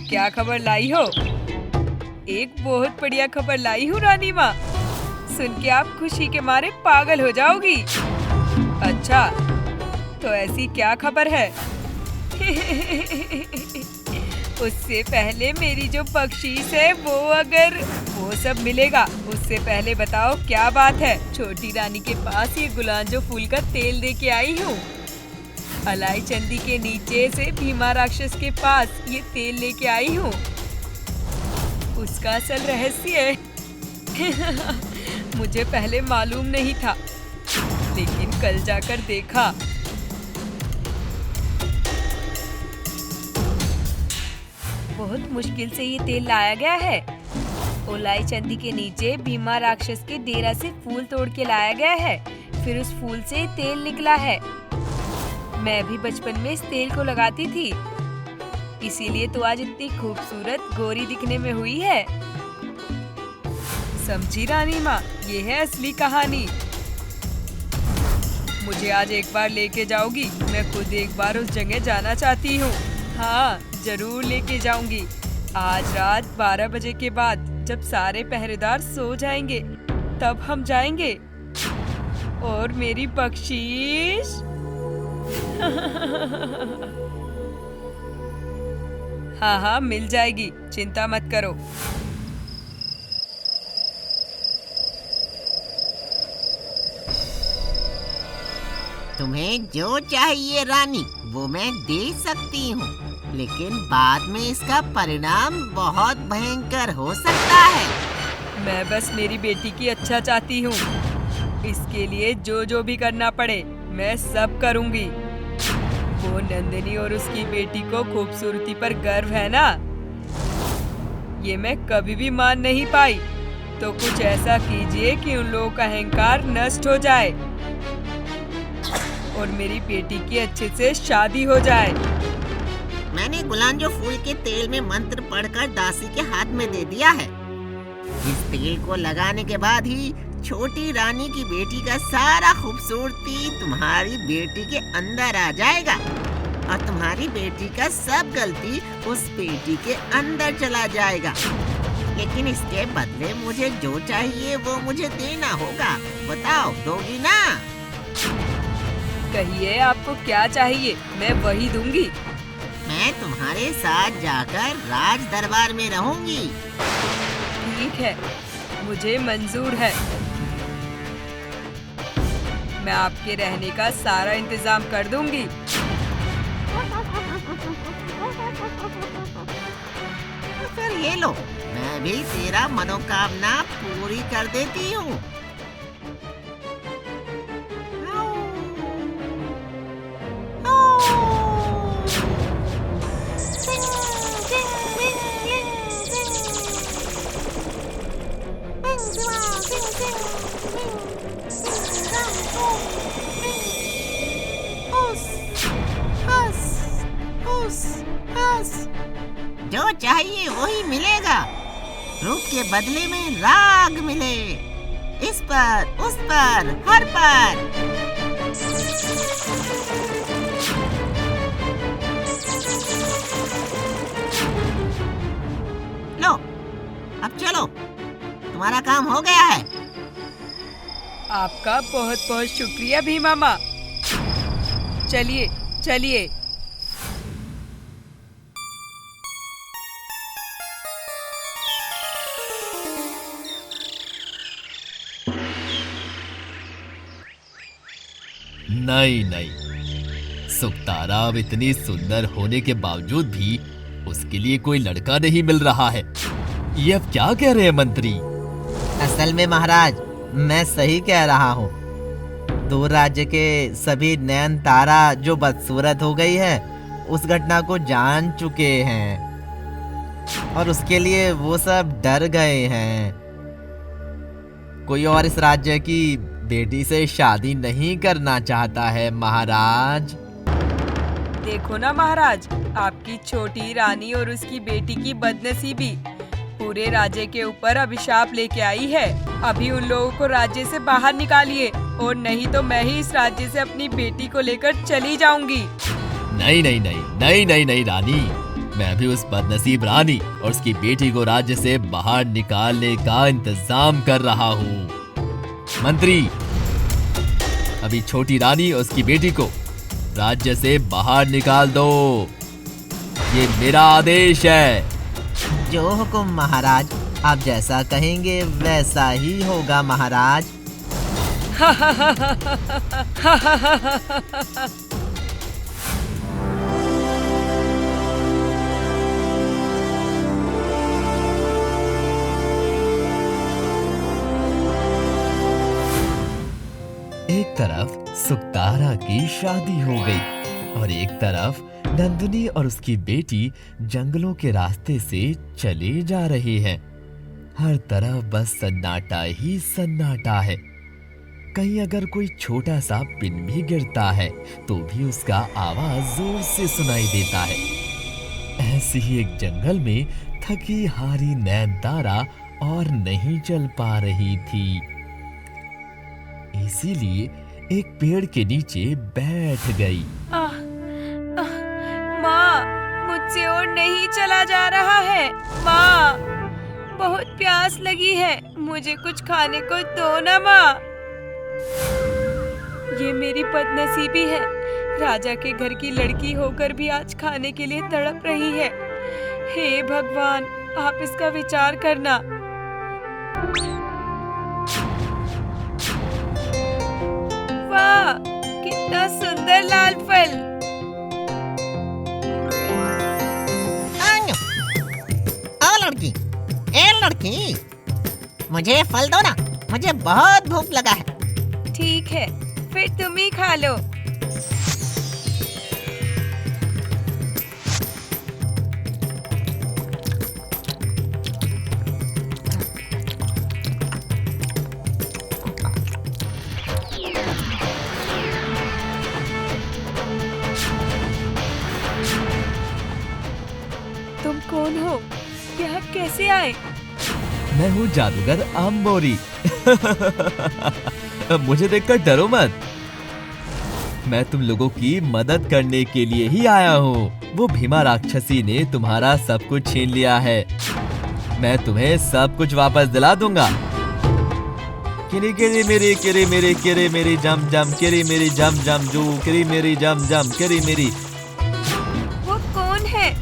क्या खबर लाई हो? एक बहुत बढ़िया खबर लाई हूँ रानी माँ। सुन के आप खुशी के मारे पागल हो जाओगी। अच्छा, तो ऐसी क्या खबर है? उससे पहले मेरी जो बख्शीश है वो सब मिलेगा। उससे पहले बताओ क्या बात है? छोटी रानी के पास ये गुलांजो फूल का तेल दे के आई हूँ। अलाई चंदी के नीचे से भीमा राक्षस के पास ये तेल लेके आई हूँ। उसका असल रहस्य मुझे पहले मालूम नहीं था, लेकिन कल जाकर देखा। बहुत मुश्किल से ये तेल लाया गया है। ओलाई चंदी के नीचे भीमा राक्षस के डेरा से फूल तोड़ के लाया गया है। फिर उस फूल से तेल निकला है। मैं भी बचपन में इस तेल को लगाती थी, इसीलिए तो आज इतनी खूबसूरत गोरी दिखने में हुई है। समझी रानी माँ, ये है असली कहानी। मुझे आज एक बार लेके जाओगी? मैं खुद एक बार उस जगह जाना चाहती हूँ। हाँ, जरूर लेके जाऊंगी। आज रात 12 बजे के बाद जब सारे पहरेदार सो जाएंगे तब हम जाएंगे। और मेरी बख्शीश हाँ हाँ, मिल जाएगी, चिंता मत करो। तुम्हें जो चाहिए रानी वो मैं दे सकती हूँ, लेकिन बाद में इसका परिणाम बहुत भयंकर हो सकता है। मैं बस मेरी बेटी की अच्छा चाहती हूँ। इसके लिए जो जो भी करना पड़े मैं सब करूँगी। वो नंदिनी और उसकी बेटी को खूबसूरती पर गर्व है ना, ये मैं कभी भी मान नहीं पाई। तो कुछ ऐसा कीजिए कि उन लोगों का अहंकार नष्ट हो जाए और मेरी बेटी की अच्छे से शादी हो जाए। मैंने गुलांजो फूल के तेल में मंत्र पढ़कर दासी के हाथ में दे दिया है। इस तेल को लगाने के बाद ही छोटी रानी की बेटी का सारा खूबसूरती तुम्हारी बेटी के अंदर आ जाएगा और तुम्हारी बेटी का सब गलती उस बेटी के अंदर चला जाएगा। लेकिन इसके बदले मुझे जो चाहिए वो मुझे देना होगा। बताओ, दोगी ना? कहिए आपको क्या चाहिए, मैं वही दूंगी। मैं तुम्हारे साथ जाकर राज दरबार में रहूंगी। ठीक है, मुझे मंजूर है। मैं आपके रहने का सारा इंतजाम कर दूंगी। फिर ये लो, मैं भी तेरा मनोकामना पूरी कर देती हूँ। जो चाहिए वही मिलेगा। रूप के बदले में राग मिले, इस पर, उस पर, हर पर। लो, अब चलो, तुम्हारा काम हो गया है। आपका बहुत बहुत शुक्रिया भी मामा। चलिए चलिए। नहीं नहीं, सुकतारा अब इतनी सुंदर होने के बावजूद भी उसके लिए कोई लड़का नहीं मिल रहा है। ये अब क्या कह रहे हैं मंत्री? असल में महाराज, मैं सही कह रहा हूँ। दूर राज्य के सभी नयन तारा जो बदसूरत हो गई है, उस घटना को जान चुके हैं और उसके लिए वो सब डर गए हैं। कोई और इस राज्य की बेटी से शादी नहीं करना चाहता है महाराज। देखो ना महाराज, आपकी छोटी रानी और उसकी बेटी की बदनसीबी पूरे राज्य के ऊपर अभिशाप लेके आई है। अभी उन लोगों को राज्य से बाहर निकालिए और नहीं तो मैं ही इस राज्य से अपनी बेटी को लेकर चली जाऊंगी। नहीं नहीं नहीं नहीं नहीं नहीं रानी, मैं भी उस बदनसीब रानी और उसकी बेटी को राज्य से बाहर निकालने का इंतजाम कर रहा हूँ। मंत्री, अभी छोटी रानी और उसकी बेटी को राज्य से बाहर निकाल दो। ये मेरा आदेश है। जो हुकुम महाराज, आप जैसा कहेंगे वैसा ही होगा महाराज। एक तरफ सुकतारा की शादी हो गई और एक तरफ नंदिनी और उसकी बेटी जंगलों के रास्ते से चले जा रहे हैं। हर तरफ बस सन्नाटा ही सन्नाटा है। कहीं अगर कोई छोटा सा पिन भी गिरता है तो भी उसका आवाज जोर से सुनाई देता है। ऐसे ही एक जंगल में थकी हारी नैनतारा और नहीं चल पा रही थी, इसीलिए एक पेड़ के नीचे बैठ गई। माँ, मुझसे और नहीं चला जा रहा है। माँ, बहुत प्यास लगी है, मुझे कुछ खाने को दो ना माँ। ये मेरी बदनसीबी है, राजा के घर की लड़की होकर भी आज खाने के लिए तड़प रही है। हे भगवान, आप इसका विचार करना। वाह, कितना सुंदर लाल फल। लड़की, ए लड़की, मुझे फल दो ना, मुझे बहुत भूख लगा है। ठीक है, फिर तुम ही खा लो। तुम कौन हो? यहाँ कैसे आए? मैं हूँ जादूगर आम्बोरी। मुझे देखकर डरो मत। मैं तुम लोगों की मदद करने के लिए ही आया हूँ। वो भीमा राक्षसी ने तुम्हारा सब कुछ छीन लिया है। मैं तुम्हें सब कुछ वापस दिला दूंगा। किरी किरी मेरी, किरी मेरी, किरी मेरी जम जम, किरी मेरी जम जम जू, किरी मेरी जम जम, किरी मेरी। वो कौन है?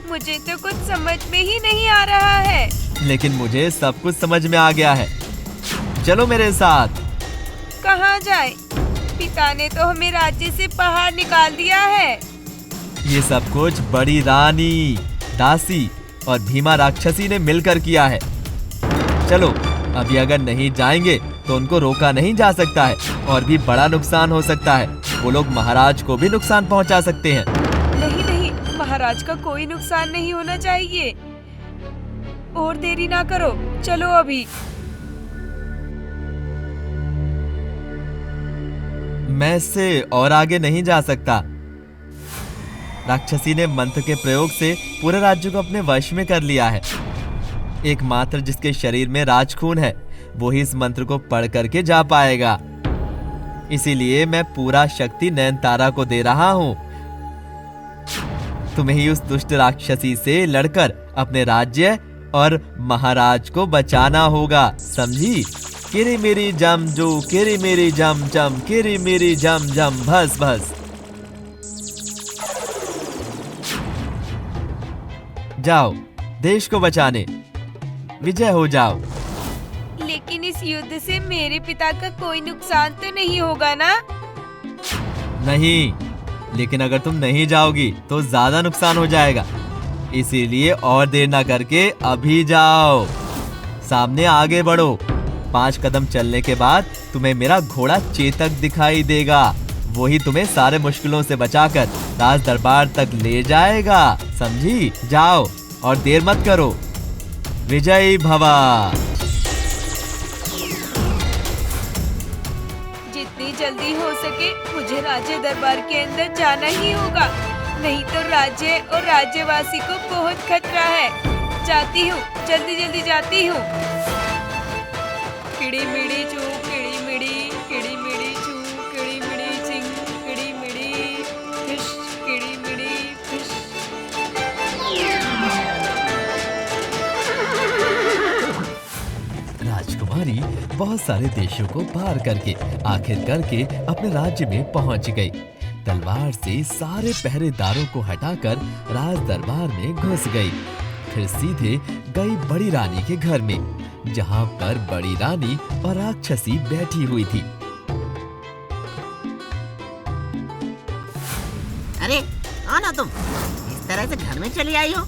मुझे तो कुछ समझ में ही नहीं आ रहा है। लेकिन मुझे सब कुछ समझ में आ गया है। चलो मेरे साथ। कहाँ जाए? पिता ने तो हमें राज्य से बाहर निकाल दिया है। ये सब कुछ बड़ी रानी, दासी और भीमा राक्षसी ने मिलकर किया है। चलो, अभी अगर नहीं जाएंगे तो उनको रोका नहीं जा सकता है और भी बड़ा नुकसान हो सकता है। वो लोग महाराज को भी नुकसान पहुंचा सकते हैं। नहीं नहीं, महाराज का कोई नुकसान नहीं होना चाहिए। और देरी ना करो, चलो अभी। मैं इससे और आगे नहीं जा सकता। राक्षसी ने मंत्र के प्रयोग से पूरे राज्य को अपने वश में कर लिया है। एकमात्र जिसके शरीर में राजखून है वो ही इस मंत्र को पढ़ करके जा पाएगा। इसीलिए मैं पूरा शक्ति नयनतारा को दे रहा हूँ। तुम्हें ही उस दुष्ट राक्षसी से लड़कर अपने राज्य और महाराज को बचाना होगा, समझी? किरी मेरी जम जो, किरी मेरी जम जम, किरी मेरी जम जम, भस भस। जाओ, देश को बचाने विजय हो जाओ। लेकिन इस युद्ध से मेरे पिता का कोई नुकसान तो नहीं होगा ना? नहीं, लेकिन अगर तुम नहीं जाओगी तो ज्यादा नुकसान हो जाएगा। इसीलिए और देर ना करके अभी जाओ। सामने आगे बढ़ो। 5 कदम चलने के बाद तुम्हें मेरा घोड़ा चेतक दिखाई देगा। वही तुम्हें सारे मुश्किलों से बचाकर राज दरबार तक ले जाएगा, समझी? जाओ और देर मत करो। विजयी भवा। जितनी जल्दी हो सके मुझे राज्य दरबार के अंदर जाना ही होगा, नहीं तो राज्य और राज्यवासी को बहुत खतरा है। जाती हूँ, जल्दी जल्दी जाती हूँ। किड़ी मिड़ी चू, किड़ी मिड़ी, किड़ी मिड़ी चू, किड़ी मिड़ी चिंग, किड़ी मिड़ी फिश, किड़ी मिड़ी फिश। राजकुमारी बहुत सारे देशों को पार करके आखिर करके अपने राज्य में पहुंच गई। तलवार से सारे पहरेदारों को हटाकर राज दरबार में घुस गई। फिर सीधे गई बड़ी रानी के घर में, जहां पर बड़ी रानी और राक्षसी बैठी हुई थी। अरे कौन हो तुम? इस तरह से घर में चली आई हो?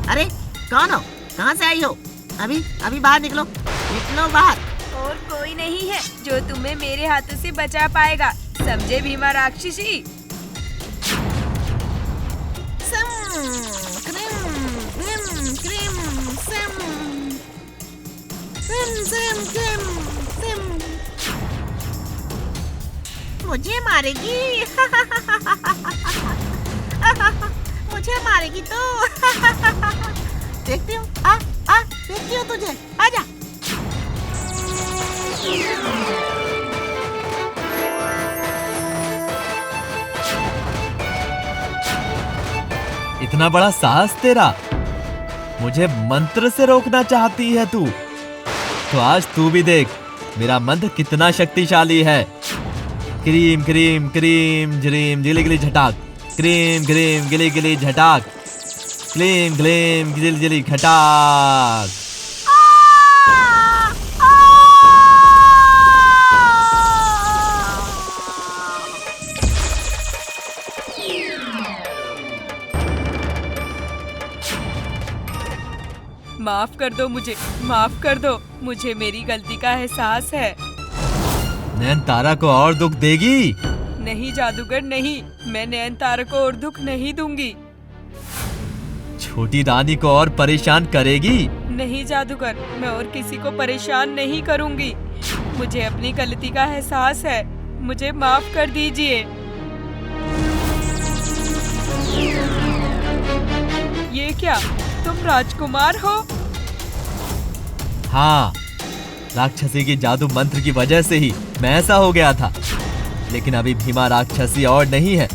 अरे कौन हो? कहाँ से आई हो? अभी अभी बाहर निकलो, निकलो बाहर। और कोई नहीं है जो तुम्हें मेरे हाथों से बचा पाएगा, समझे भीमा राक्षसी? मुझे मारेगी। मुझे मारेगी तो। देखती हूँ, आ देखती हूँ तुझे, आजा। इतना बड़ा साहस तेरा? मुझे मंत्र से रोकना चाहती है तू? तो आज तू भी देख मेरा मंत्र कितना शक्तिशाली है। क्रीम क्रीम क्रीम झरीम गिली गिली झटाक, क्रीम क्रीम गिली गिली झटाक। क्लीम क्लीम जिलजिली खटाक। माफ कर दो मुझे, माफ कर दो मुझे, मेरी गलती का एहसास है। नयनतारा को और दुख देगी? नहीं जादूगर नहीं, मैं नयनतारा को और दुख नहीं दूंगी। छोटी रानी को और परेशान करेगी? नहीं जादूगर, मैं और किसी को परेशान नहीं करूंगी। मुझे अपनी गलती का एहसास है, मुझे माफ कर दीजिए। ये क्या, तुम राजकुमार हो? हाँ, राक्षसी की जादू मंत्र की वजह से ही मैं ऐसा हो गया था। लेकिन अभी भीमा राक्षसी और नहीं है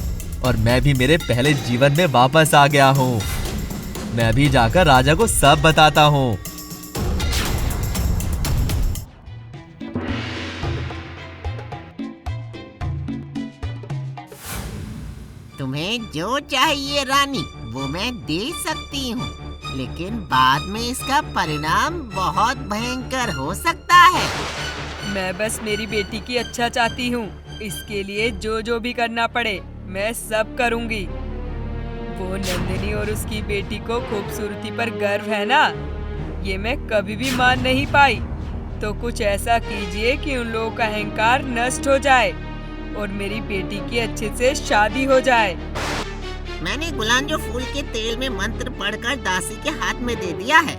और मैं भी मेरे पहले जीवन में वापस आ गया हूँ। मैं भी जाकर राजा को सब बताता हूँ। तुम्हें जो चाहिए रानी वो मैं दे सकती हूँ, लेकिन बाद में इसका परिणाम बहुत भयंकर हो सकता है। मैं बस मेरी बेटी की अच्छा चाहती हूँ, इसके लिए जो जो भी करना पड़े मैं सब करूँगी। वो नंदिनी और उसकी बेटी को खूबसूरती पर गर्व है ना, ये मैं कभी भी मान नहीं पाई। तो कुछ ऐसा कीजिए कि उन लोगों का अहंकार नष्ट हो जाए और मेरी बेटी की अच्छे से शादी हो जाए। मैंने गुलांजो फूल के तेल में मंत्र पढ़कर दासी के हाथ में दे दिया है।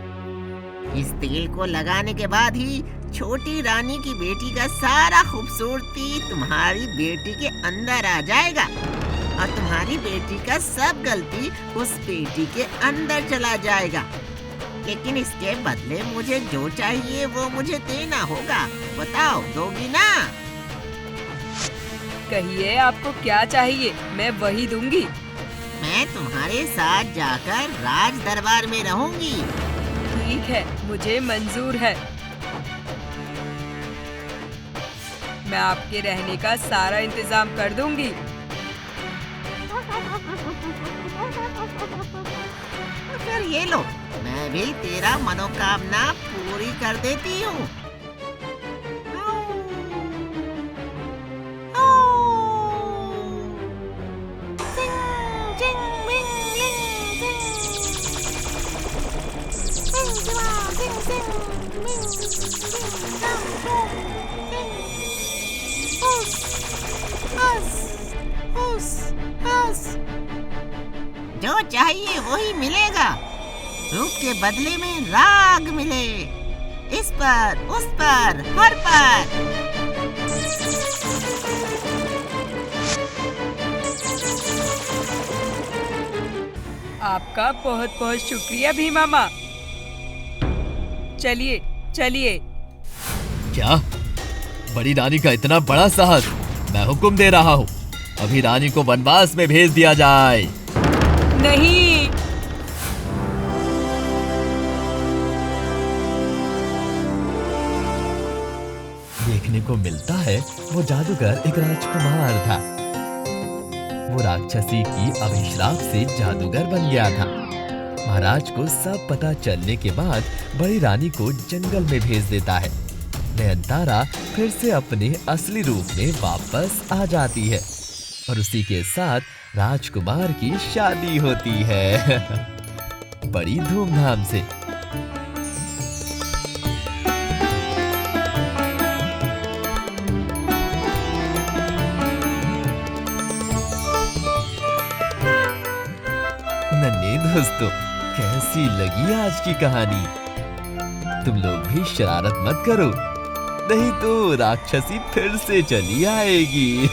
इस तेल को लगाने के बाद ही छोटी रानी की बेटी का सारा खूबसूरती तुम्हारी बेटी के अंदर आ जाएगा और तुम्हारी बेटी का सब गलती उस बेटी के अंदर चला जाएगा। लेकिन इसके बदले मुझे जो चाहिए वो मुझे देना होगा। बताओ, दोगी ना? कहिए आपको क्या चाहिए, मैं वही दूंगी। मैं तुम्हारे साथ जाकर राज दरबार में रहूंगी। ठीक है, मुझे मंजूर है। मैं आपके रहने का सारा इंतजाम कर दूंगी। फिर ये लो, मैं भी तेरा मनोकामना पूरी कर देती हूँ। जो चाहिए वही मिलेगा। रूप के बदले में राग मिले, इस पर, उस पर, हर पर। आपका बहुत बहुत शुक्रिया भीमा माँ। चलिए चलिए। क्या? बड़ी रानी का इतना बड़ा साहस? मैं हुक्म दे रहा हूँ, अभी रानी को वनवास में भेज दिया जाए। नहीं। देखने को मिलता है वो जादूगर एक राजकुमार था। वो राक्षसी की अभिश्राप से जादूगर बन गया था। महाराज को सब पता चलने के बाद बड़ी रानी को जंगल में भेज देता है। नयनतारा फिर से अपने असली रूप में वापस आ जाती है और उसी के साथ राजकुमार की शादी होती है बड़ी धूमधाम से। नन्हे दोस्तों, कैसी लगी आज की कहानी? तुम लोग भी शरारत मत करो, नहीं तो राक्षसी फिर से चली आएगी